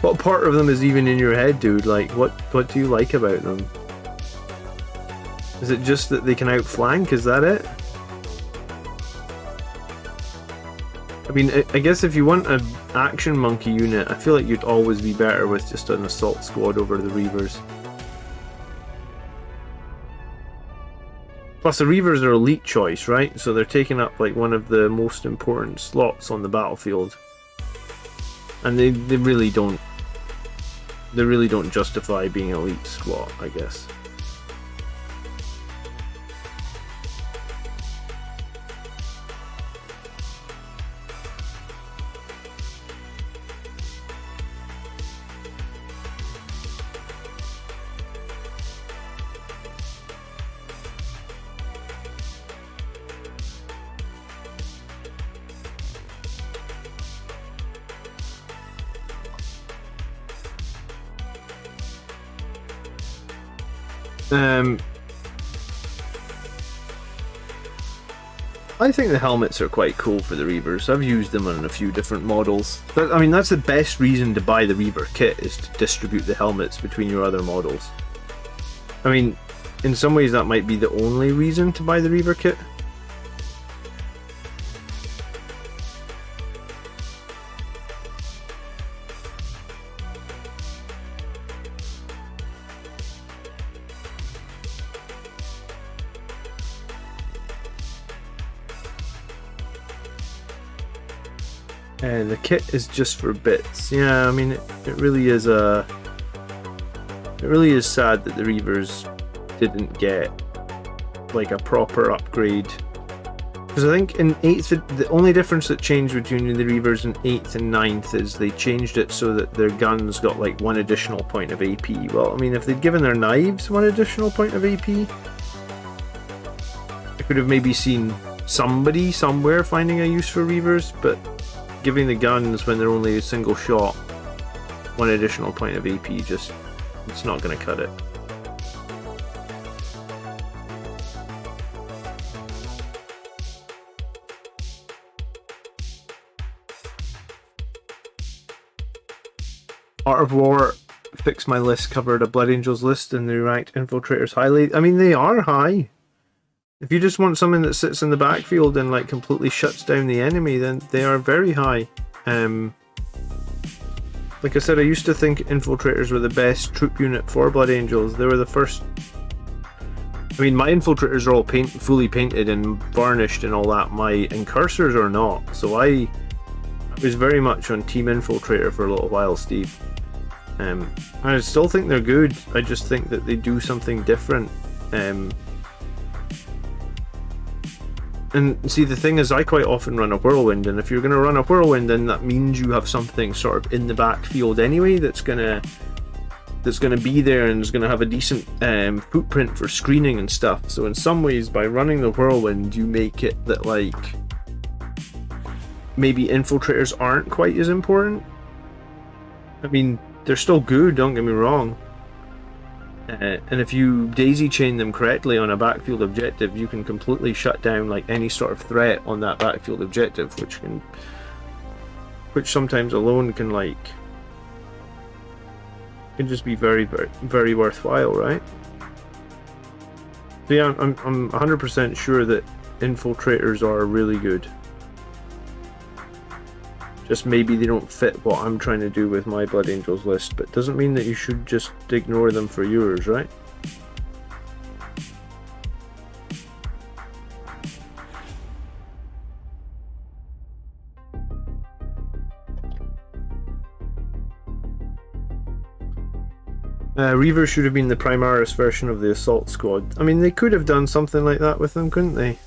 Speaker 1: what part of them is even in your head, dude? Like, what do you like about them? Is it just that they can outflank? Is that it? I mean, I guess if you want an action monkey unit, I feel like you'd always be better with just an assault squad over the Reavers. Plus, the Reavers are elite choice, right? So they're taking up like one of the most important slots on the battlefield, and they really don't justify being elite squad, I guess. I think the helmets are quite cool for the Reavers. I've used them on a few different models. I mean, that's the best reason to buy the Reaver kit, is to distribute the helmets between your other models. I mean, in some ways that might be the only reason to buy the Reaver kit. And the kit is just for bits. Yeah, I mean, it really is sad that the Reavers didn't get like a proper upgrade. Because I think in 8th, the only difference that changed between the Reavers in 8th and 9th is they changed it so that their guns got like 1 additional point of AP. Well, I mean, if they'd given their knives 1 additional point of AP, I could have maybe seen somebody somewhere finding a use for Reavers, but giving the guns when they're only a single shot 1 additional point of AP, just, it's not going to cut it. Art of War fixed my list, covered a Blood Angels list, and they ranked Infiltrators highly. I mean, they are high. If you just want something that sits in the backfield and like completely shuts down the enemy, then they are very high. Like I said, I used to think Infiltrators were the best troop unit for Blood Angels. They were the first. I mean, my Infiltrators are all fully painted and varnished and all that. My Incursors are not. So I was very much on Team Infiltrator for a little while, Steve. I still think they're good. I just think that they do something different. And see, the thing is, I quite often run a Whirlwind, and if you're going to run a Whirlwind, then that means you have something sort of in the backfield anyway that's gonna be there and is going to have a decent footprint for screening and stuff. So in some ways, by running the Whirlwind, you make it that like maybe infiltrators aren't quite as important. I mean, they're still good, don't get me wrong. And if you daisy chain them correctly on a backfield objective, you can completely shut down like any sort of threat on that backfield objective, which sometimes alone can just be very, very, very worthwhile, right? So yeah, I'm 100% sure that infiltrators are really good. Just maybe they don't fit what I'm trying to do with my Blood Angels list, but doesn't mean that you should just ignore them for yours, right? Reaver should have been the Primaris version of the Assault Squad. I mean, they could have done something like that with them, couldn't they?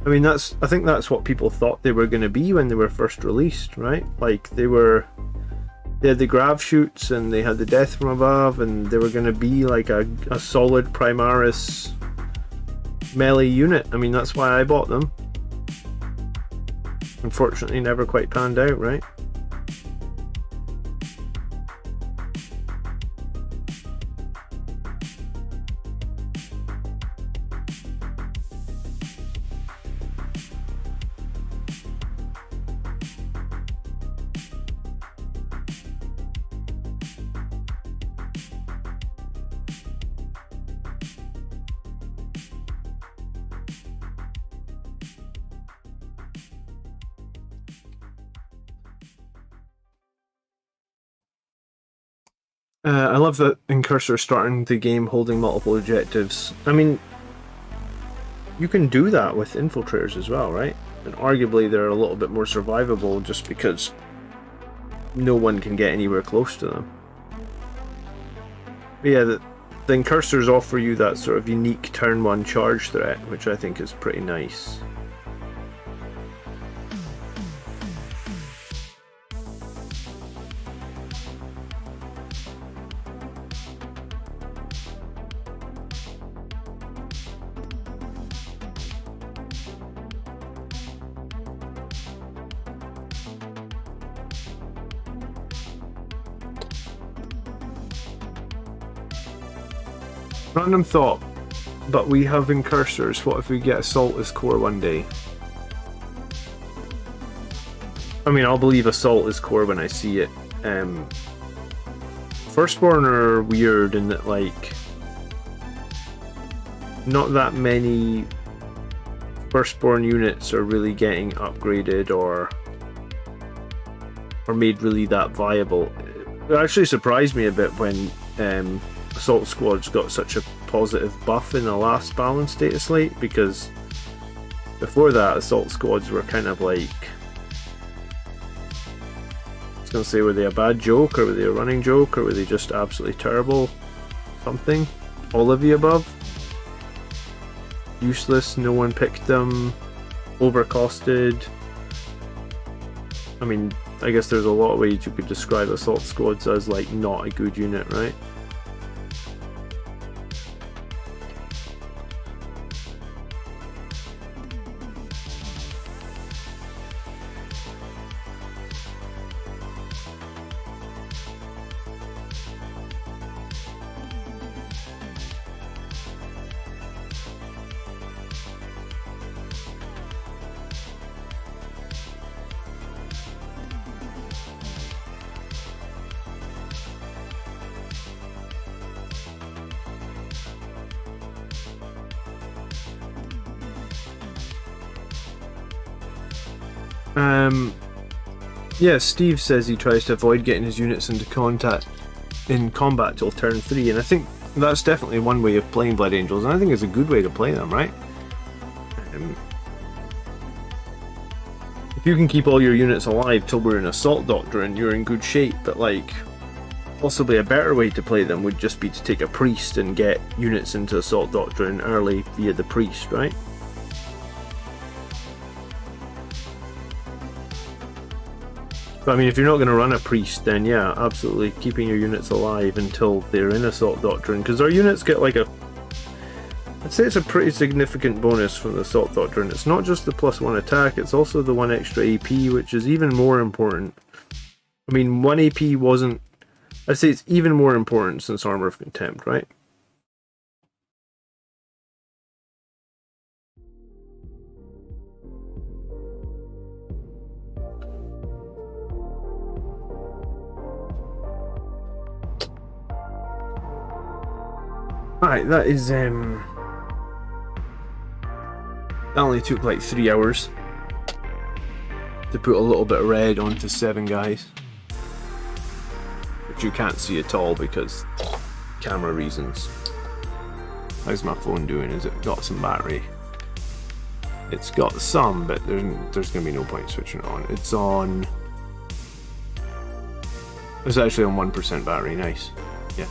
Speaker 1: I mean, I think that's what people thought they were going to be when they were first released, right? Like, they had the grav shoots and they had the death from above, and they were going to be like a solid Primaris melee unit. I mean, that's why I bought them. Unfortunately, never quite panned out, right? I love that Incursors starting the game holding multiple objectives. I mean, you can do that with Infiltrators as well, right? And arguably they're a little bit more survivable just because no one can get anywhere close to them. But yeah, the Incursors offer you that sort of unique turn 1 charge threat, which I think is pretty nice. Random thought, but we have Incursors. What if we get Assault as core one day? I mean, I'll believe Assault is core when I see it. Firstborn are weird in that, like, not that many Firstborn units are really getting upgraded or made really that viable. It actually surprised me a bit when Assault Squads got such a positive buff in the last balance data slate, because before that Assault Squads were kind of like, I was going to say, were they a bad joke, or were they a running joke, or were they just absolutely terrible? Something? All of the above? Useless, no one picked them, overcosted. I mean, I guess there's a lot of ways you could describe Assault Squads as like not a good unit, right? Yeah, Steve says he tries to avoid getting his units into combat till turn 3, and I think that's definitely one way of playing Blood Angels, and I think it's a good way to play them, right? If you can keep all your units alive till we're in Assault Doctrine, you're in good shape, but like, possibly a better way to play them would just be to take a Priest and get units into Assault Doctrine early via the Priest, right? But I mean, if you're not going to run a Priest, then yeah, absolutely keeping your units alive until they're in Assault Doctrine, because our units get like I I'd say it's a pretty significant bonus from the Assault Doctrine. It's not just the +1 attack, it's also the 1 extra AP, which is even more important. I mean, 1 AP wasn't... I'd say it's even more important since Armor of Contempt, right? Alright, that is, that only took like 3 hours to put a little bit of red onto 7 guys. Which you can't see at all because camera reasons. How's my phone doing? Has it got some battery? It's got some, but there's going to be no point switching it on. It's on... It's actually on 1% battery, nice. Yeah.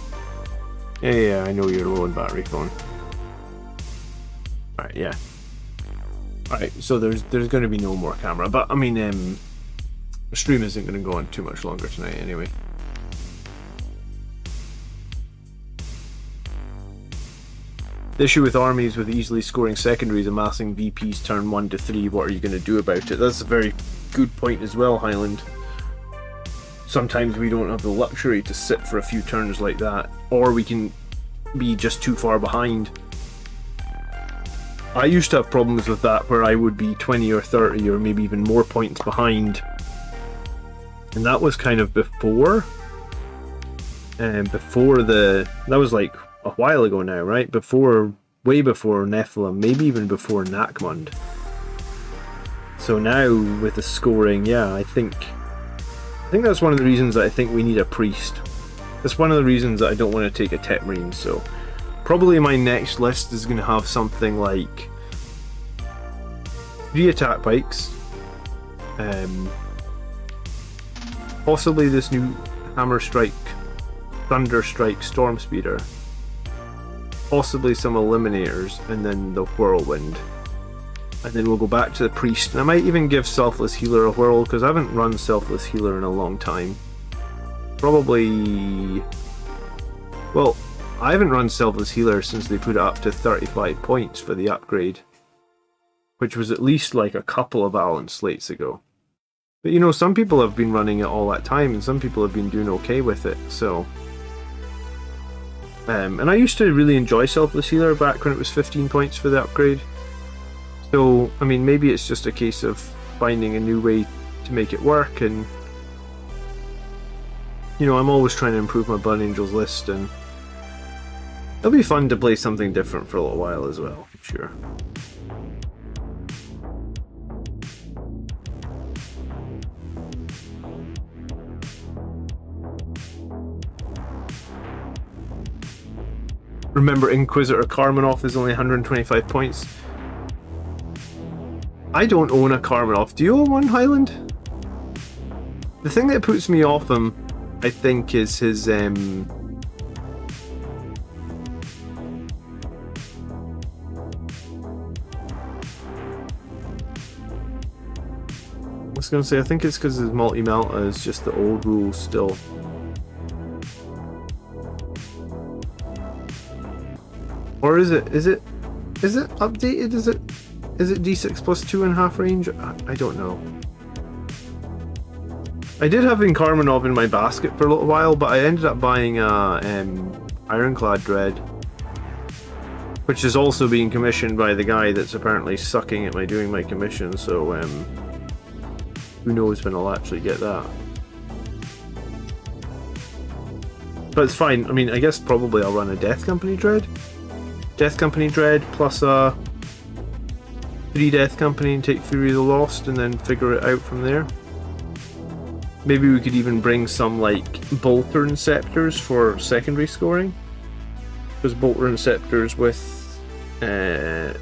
Speaker 1: Yeah, I know you're low on battery, phone. Alright, yeah. Alright, so there's going to be no more camera, but I mean, the stream isn't going to go on too much longer tonight anyway. The issue with armies with easily scoring secondaries amassing VPs turn 1 to 3, what are you going to do about it? That's a very good point as well, Highland. Sometimes we don't have the luxury to sit for a few turns like that, or we can be just too far behind. I used to have problems with that where I would be 20 or 30 or maybe even more points behind. And that was kind of before that was like a while ago now, right? Way before Nephilim, maybe even before Nakmund. So now with the scoring, yeah, I think that's one of the reasons that I think we need a priest. That's one of the reasons that I don't want to take a Tech Marine, so probably my next list is going to have something like 3 attack bikes, possibly this new Hammer Strike, Thunder Strike Storm Speeder, possibly some Eliminators, and then the Whirlwind. And then we'll go back to the Priest, and I might even give Selfless Healer a whirl, because I haven't run Selfless Healer in a long time. Probably... Well, I haven't run Selfless Healer since they put it up to 35 points for the upgrade. Which was at least like a couple of Allen slates ago. But you know, some people have been running it all that time, and some people have been doing okay with it, so... and I used to really enjoy Selfless Healer back when it was 15 points for the upgrade. So, I mean, maybe it's just a case of finding a new way to make it work, and... You know, I'm always trying to improve my Blood Angels list, and... It'll be fun to play something different for a little while as well, I'm sure. Remember, Inquisitor Karmanov is only 125 points. I don't own a Karmanov. Do you own one, Highland? The thing that puts me off him, I think, is his I was going to say, I think it's because his multi-melt is just the old rules still. Or is it updated? Is it D6 plus 2.5 range? I don't know. I did have Karmanov in my basket for a little while, but I ended up buying Ironclad Dread, which is also being commissioned by the guy that's apparently sucking at doing my commission, so who knows when I'll actually get that. But it's fine. I mean, I guess probably I'll run a Death Company Dread. Death Company Dread plus a 3 Death Company and take Fury of the Lost and then figure it out from there. Maybe we could even bring some like Bolter and Scepters for secondary scoring. Because Bolter and Scepters with CP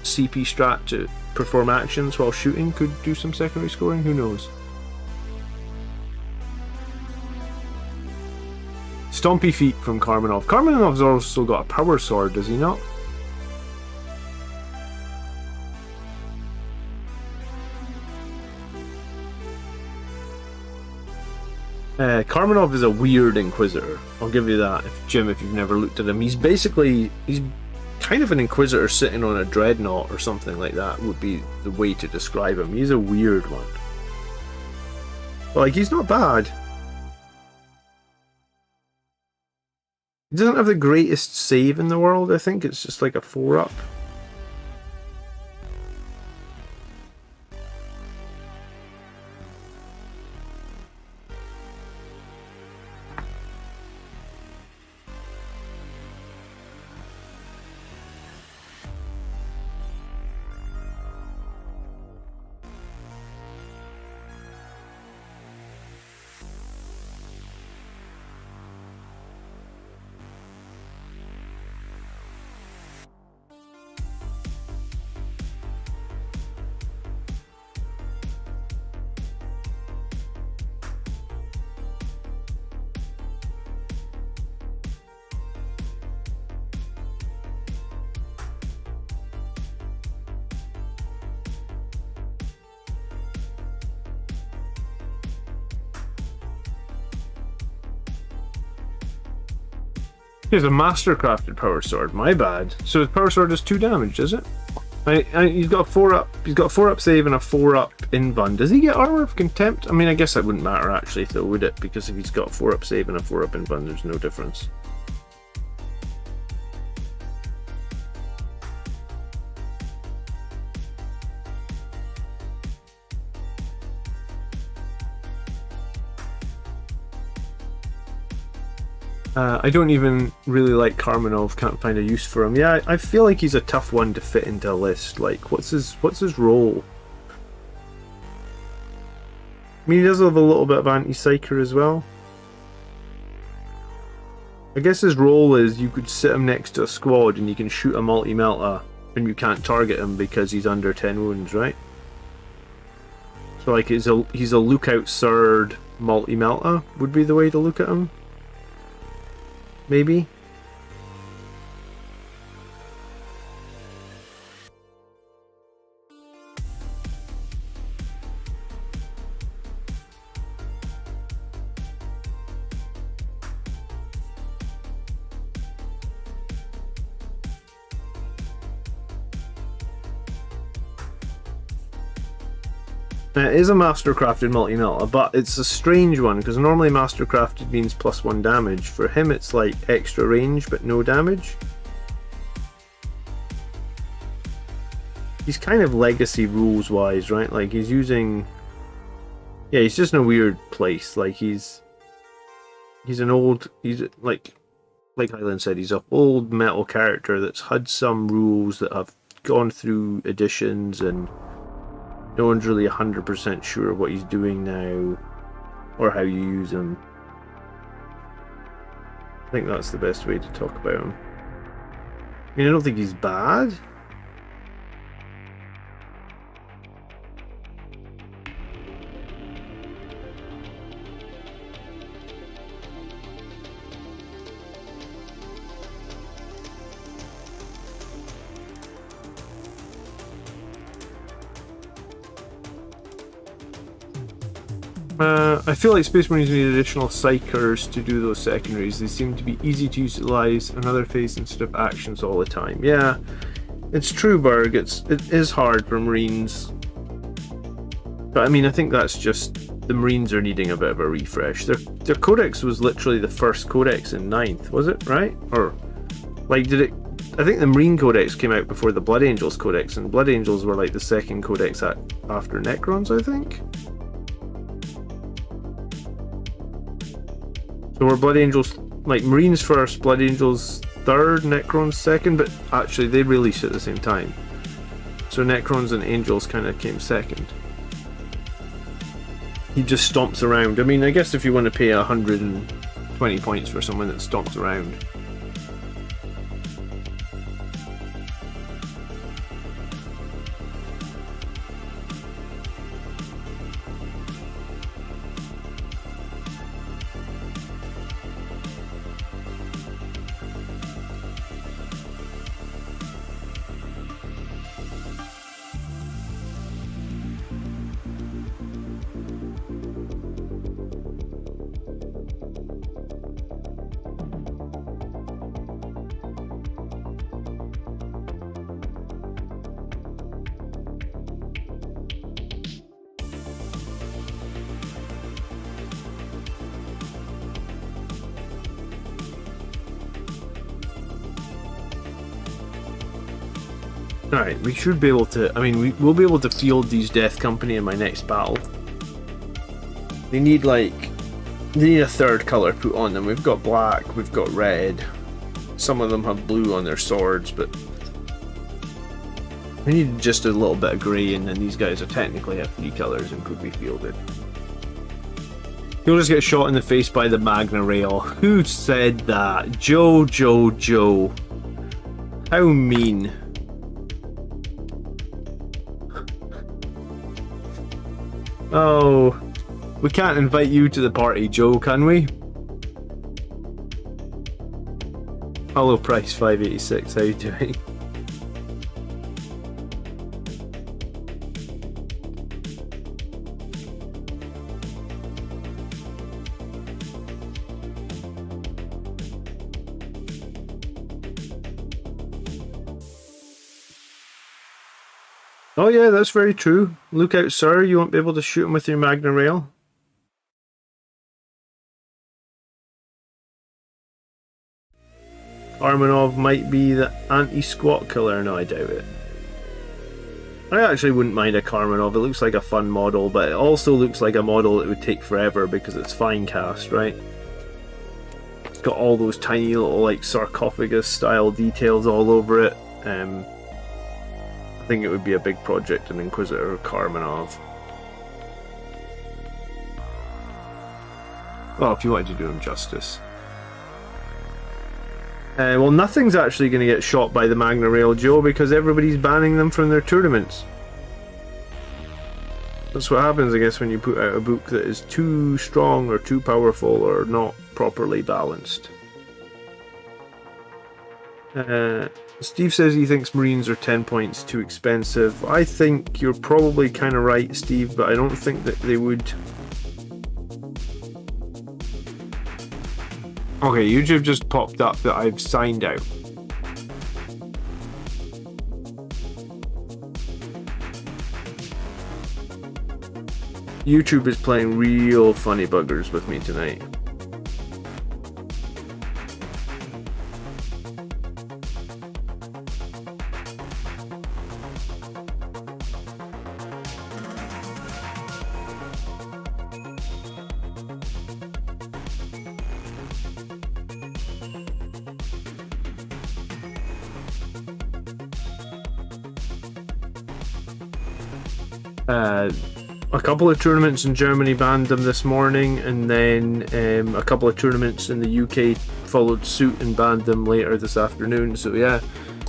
Speaker 1: strat to perform actions while shooting could do some secondary scoring, who knows. Stompy Feet from Karmanov. Karmanov's also got a power sword, does he not? Karmanov is a weird Inquisitor. I'll give you that, Jim, if you've never looked at him. He's kind kind of an Inquisitor sitting on a dreadnought or something like that would be the way to describe him. He's a weird one. But, like, he's not bad. He doesn't have the greatest save in the world, I think. It's just like a 4-up. He has a mastercrafted power sword. My bad. So his power sword does 2 damage, is it? He's got a 4-up. He's got a 4-up save and a 4-up invuln. Does he get armor of contempt? I mean, I guess that wouldn't matter actually, though, would it? Because if he's got a 4-up save and a 4-up invuln, there's no difference. I don't even really like Karmanov, can't find a use for him. Yeah, I feel like he's a tough one to fit into a list. Like, what's his role? I mean, he does have a little bit of anti-psyker as well. I guess his role is you could sit him next to a squad and you can shoot a multi-melta and you can't target him because he's under 10 wounds, right? So like he's a lookout third multi-melta would be the way to look at him. Maybe. It is a mastercrafted multi-melta, but it's a strange one because normally mastercrafted means +1 damage. For him it's like extra range but no damage. He's kind of legacy rules wise, right? Like he's using... Yeah, he's just in a weird place. Like he's an old... He's like Highland said, he's an old metal character that's had some rules that have gone through editions and no one's really 100% sure what he's doing now or how you use him. I think that's the best way to talk about him. I mean, I don't think he's bad. I feel like Space Marines need additional psychers to do those secondaries. They seem to be easy to utilize another phase instead of actions all the time. Yeah, it's true, Berg. It is hard for Marines. But I mean, I think that's just the Marines are needing a bit of a refresh. Their codex was literally the first codex in 9th, was it? Right? Or like, did it? I think the Marine Codex came out before the Blood Angels Codex, and Blood Angels were like the second codex after Necrons, I think. So were Blood Angels, like Marines first, Blood Angels third, Necrons second, but actually they released at the same time. So Necrons and Angels kind of came second. He just stomps around. I mean, I guess if you want to pay 120 points for someone that stomps around. Alright, we should be able to... I mean, we'll be able to field these Death Company in my next battle. They need, like... They need a third colour put on them. We've got black, we've got red. Some of them have blue on their swords, but... We need just a little bit of grey, and then these guys are technically have 3 colours and could be fielded. You'll just get shot in the face by the Magna Rail. Who said that? Joe. How mean. Oh, we can't invite you to the party, Joe, can we? Hello, Price 586, how you doing? Oh yeah, that's very true. Look out, sir, you won't be able to shoot him with your Magna Rail. Karmanov might be the anti-squat killer. No, I doubt it. I actually wouldn't mind a Karmanov. It looks like a fun model, but it also looks like a model that would take forever because it's fine cast, right? It's got all those tiny little like sarcophagus style details all over it. I think it would be a big project in Inquisitor Karmanov. Well, if you wanted to do him justice. Well, nothing's actually going to get shot by the Magna Rail, Joe, because everybody's banning them from their tournaments. That's what happens, I guess, when you put out a book that is too strong or too powerful or not properly balanced. Steve says he thinks Marines are 10 points too expensive. I think you're probably kind of right, Steve, but I don't think that they would. Okay, YouTube just popped up that I've signed out. YouTube is playing real funny buggers with me tonight. A couple of tournaments in Germany banned them this morning, and then a couple of tournaments in the UK followed suit and banned them later this afternoon. So yeah,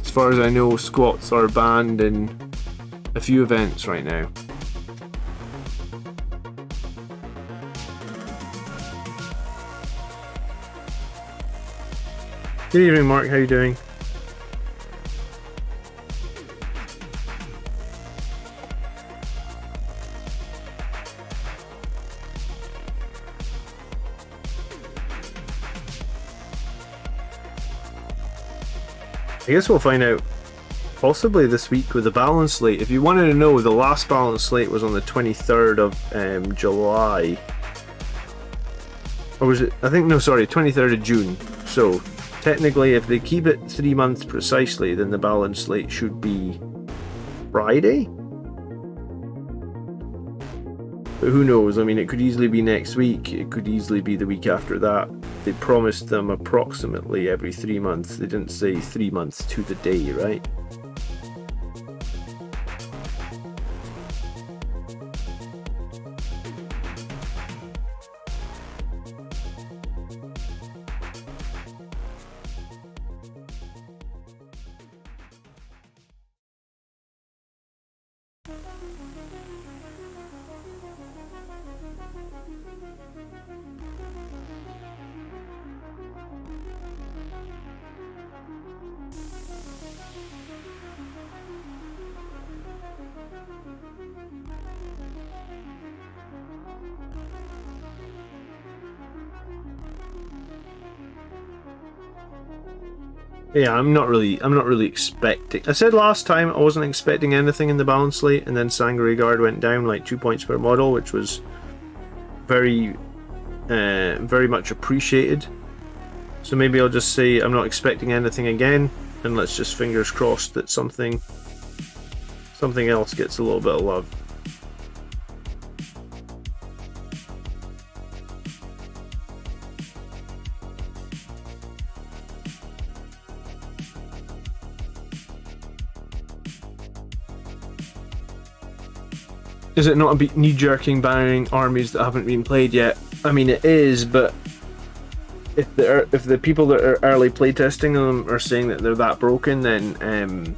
Speaker 1: as far as I know, squats are banned in a few events right now. Good evening, Mark. How you doing? I guess we'll find out possibly this week with the balance slate. If you wanted to know, the last balance slate was on the 23rd of July. Or was it? I think, no, sorry, 23rd of June. So, technically, if they keep it 3 months precisely, then the balance slate should be Friday? But who knows? I mean, it could easily be next week. It could easily be the week after that. They promised them approximately every 3 months. They didn't say 3 months to the day, right? Yeah, I'm not really expecting. I said last time I wasn't expecting anything in the balance slate, and then Sangre Guard went down like 2 points per model, which was very much appreciated. So maybe I'll just say I'm not expecting anything again, and let's just fingers crossed that something something else gets a little bit of love. Is it not a knee-jerking banning armies that haven't been played yet? I mean, it is, but if the people that are early playtesting them are saying that they're that broken, then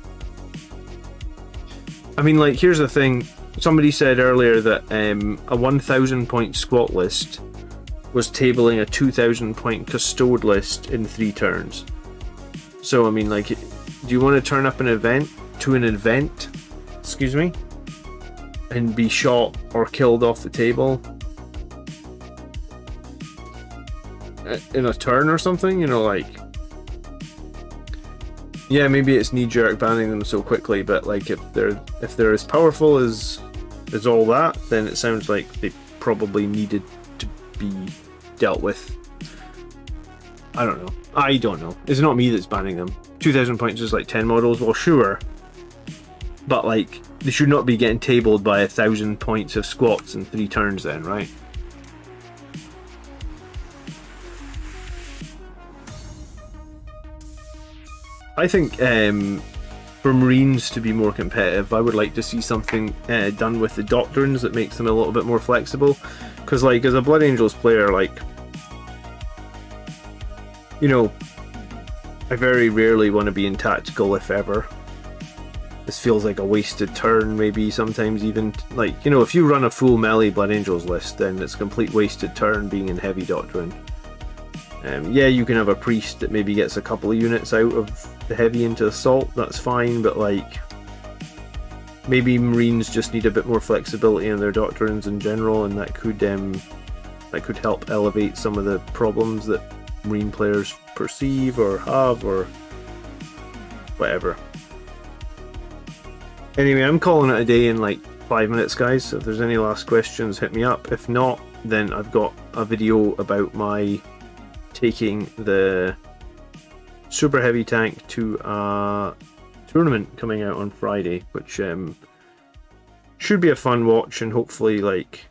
Speaker 1: I mean, like, here's the thing. Somebody said earlier that a 1,000 point squat list was tabling a 2,000 point custode list in 3 turns. So I mean, like, do you want to turn up an event, excuse me, and be shot or killed off the table in a turn or something? You know, like, yeah, maybe it's knee-jerk banning them so quickly, but like, if they're as powerful as all that, then it sounds like they probably needed to be dealt with. I don't know. It's not me that's banning them. 2,000 points is like 10 models. Well, sure, but like, they should not be getting tabled by 1,000 points of squats in 3 turns then, right? I think for Marines to be more competitive, I would like to see something done with the doctrines that makes them a little bit more flexible. Because, like, as a Blood Angels player, like, you know, I very rarely want to be in tactical, if ever. This feels like a wasted turn, maybe sometimes even, like, you know, if you run a full melee Blood Angels list, then it's a complete wasted turn being in heavy doctrine. Yeah, you can have a priest that maybe gets a couple of units out of the heavy into assault, that's fine, but like, maybe Marines just need a bit more flexibility in their doctrines in general, and that could help elevate some of the problems that Marine players perceive or have, or whatever. Anyway, I'm calling it a day in like 5 minutes, guys, so if there's any last questions, hit me up. If not, then I've got a video about my taking the super heavy tank to a tournament coming out on Friday, which should be a fun watch, and hopefully, like,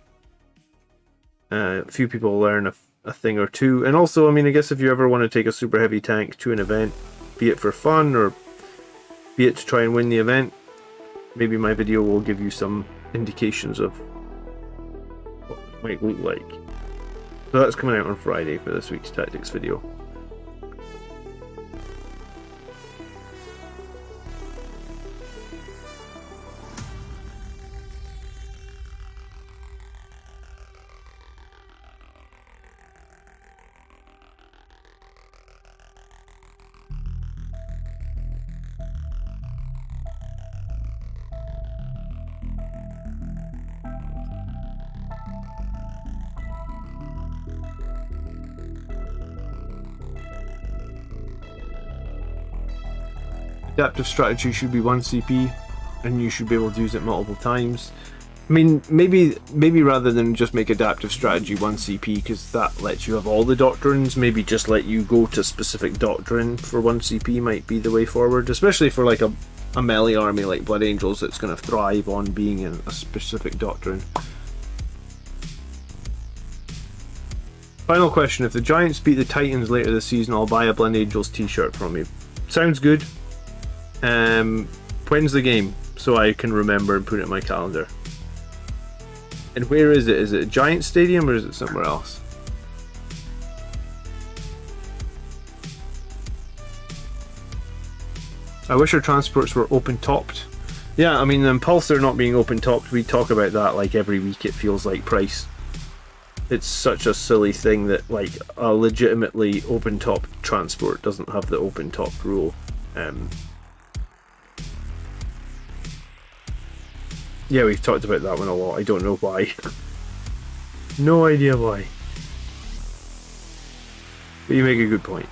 Speaker 1: a few people learn a thing or two. And also, I mean, I guess if you ever want to take a super heavy tank to an event, be it for fun or be it to try and win the event, maybe my video will give you some indications of what it might look like. So that's coming out on Friday for this week's tactics video. Adaptive strategy should be 1 CP, and you should be able to use it multiple times. I mean, maybe rather than just make adaptive strategy 1 CP, because that lets you have all the doctrines, maybe just let you go to specific doctrine for 1 CP might be the way forward, especially for like a melee army like Blood Angels that's going to thrive on being in a specific doctrine. Final question: if the Giants beat the Titans later this season, I'll buy a Blood Angels t-shirt from you. Sounds good. When's the game? So I can remember and put it in my calendar. And where is it? Is it a Giant Stadium or is it somewhere else? I wish our transports were open-topped. Yeah, I mean, the Impulsor not being open-topped, we talk about that like every week, it feels like, Price. It's such a silly thing that, like, a legitimately open-topped transport doesn't have the open-topped rule. Yeah, we've talked about that one a lot. I don't know why. No idea why. But you make a good point.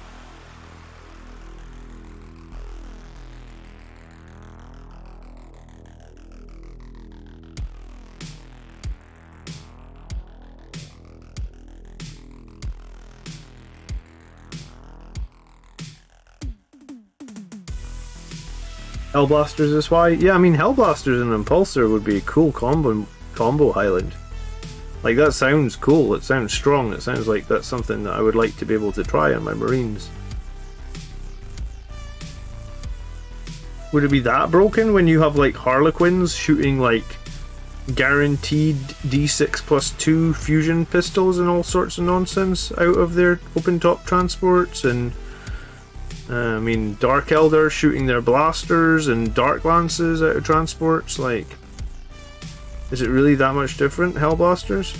Speaker 1: Hellblasters is why. Yeah, I mean Hellblasters and Impulsor would be a cool combo Highland. Like, that sounds cool, it sounds strong, it sounds like that's something that I would like to be able to try on my Marines. Would it be that broken when you have like Harlequins shooting like guaranteed D6+2 fusion pistols and all sorts of nonsense out of their open top transports, and I mean Dark Eldar shooting their blasters and Dark Lances out of transports? Like, is it really that much different, Hellblasters?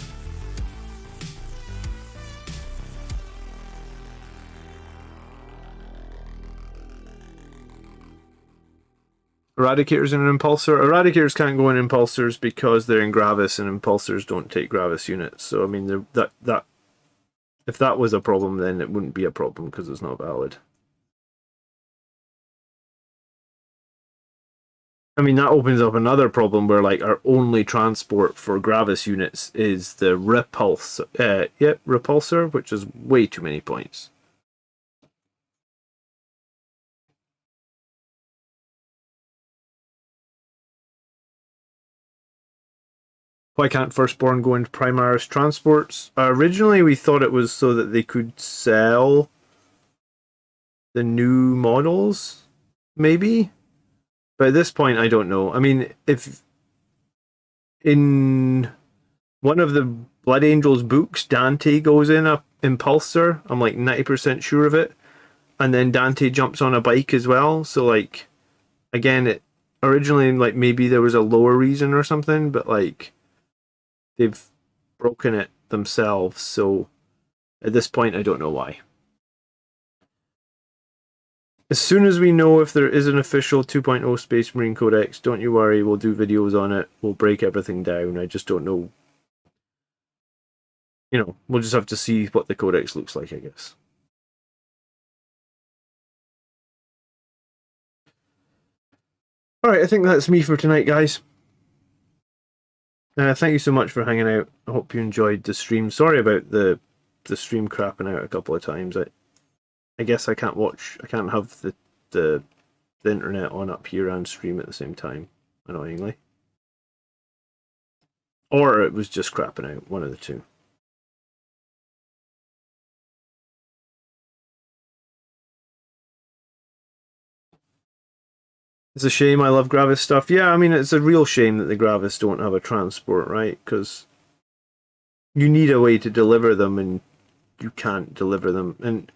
Speaker 1: Eradicators and an Impulsor. Eradicators can't go in Impulsors because they're in Gravis, and Impulsors don't take Gravis units. So I mean, that if that was a problem, then it wouldn't be a problem because it's not valid. I mean, that opens up another problem where like our only transport for Gravis units is the Repulsor, which is way too many points. Why can't Firstborn go into Primaris transports? Originally we thought it was so that they could sell the new models, maybe? But at this point I don't know. I mean, if in one of the Blood Angels books Dante goes in a Impulsor, I'm like 90% sure of it, and then Dante jumps on a bike as well, so like, again, it originally, like, maybe there was a lower reason or something, but like they've broken it themselves, so at this point I don't know why. As soon as we know if there is an official 2.0 Space Marine Codex, don't you worry, we'll do videos on it, we'll break everything down. I just don't know. You know, we'll just have to see what the Codex looks like, I guess. Alright, I think that's me for tonight, guys. Thank you so much for hanging out. I hope you enjoyed the stream. Sorry about the stream crapping out a couple of times. I guess I can't have the internet on up here and stream at the same time, annoyingly. Or it was just crapping out, one of the two. It's a shame. I love Gravis stuff. Yeah, I mean, it's a real shame that the Gravis don't have a transport, right? Because you need a way to deliver them, and you can't deliver them. And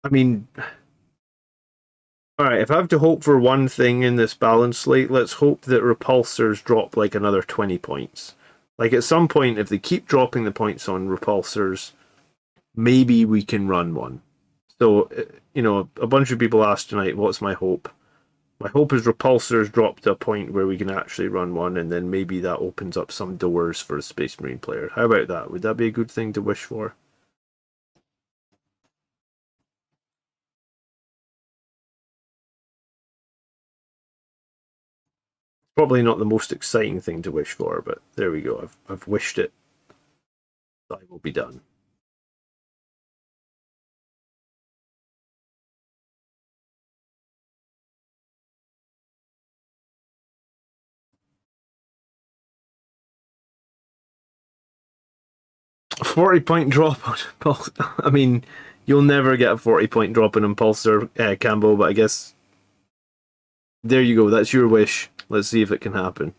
Speaker 1: I mean, alright, if I have to hope for one thing in this balance slate, let's hope that Repulsors drop like another 20 points. Like, at some point, if they keep dropping the points on Repulsors, maybe we can run one. So, you know, a bunch of people asked tonight, what's my hope? My hope is Repulsors drop to a point where we can actually run one, and then maybe that opens up some doors for a Space Marine player. How about that? Would that be a good thing to wish for? Probably not the most exciting thing to wish for, but there we go. I've wished it. I will be done. A 40-point drop on Impulsor. I mean, you'll never get a 40-point drop on Impulsor, Cambo, but I guess there you go. That's your wish. Let's see if it can happen.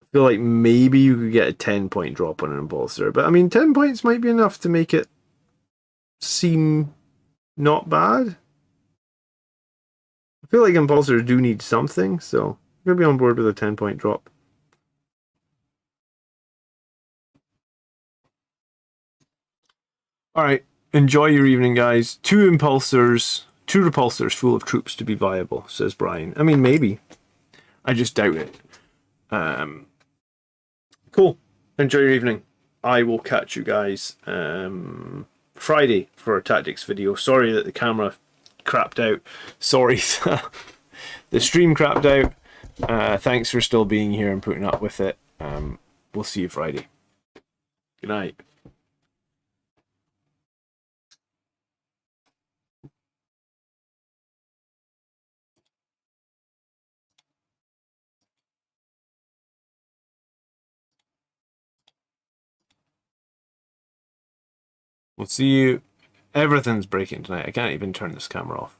Speaker 1: I feel like maybe you could get a 10-point drop on an Impulsor, but I mean, 10 points might be enough to make it seem not bad. I feel like Impulsors do need something, so I'm going to be on board with a 10-point drop. Alright, enjoy your evening, guys. Two Repulsors full of troops to be viable, says Brian. I mean, maybe. I just doubt it. Cool. Enjoy your evening. I will catch you guys Friday for a tactics video. Sorry that the camera crapped out. Sorry the stream crapped out. Thanks for still being here and putting up with it. We'll see you Friday. Good night. We'll see you. Everything's breaking tonight. I can't even turn this camera off.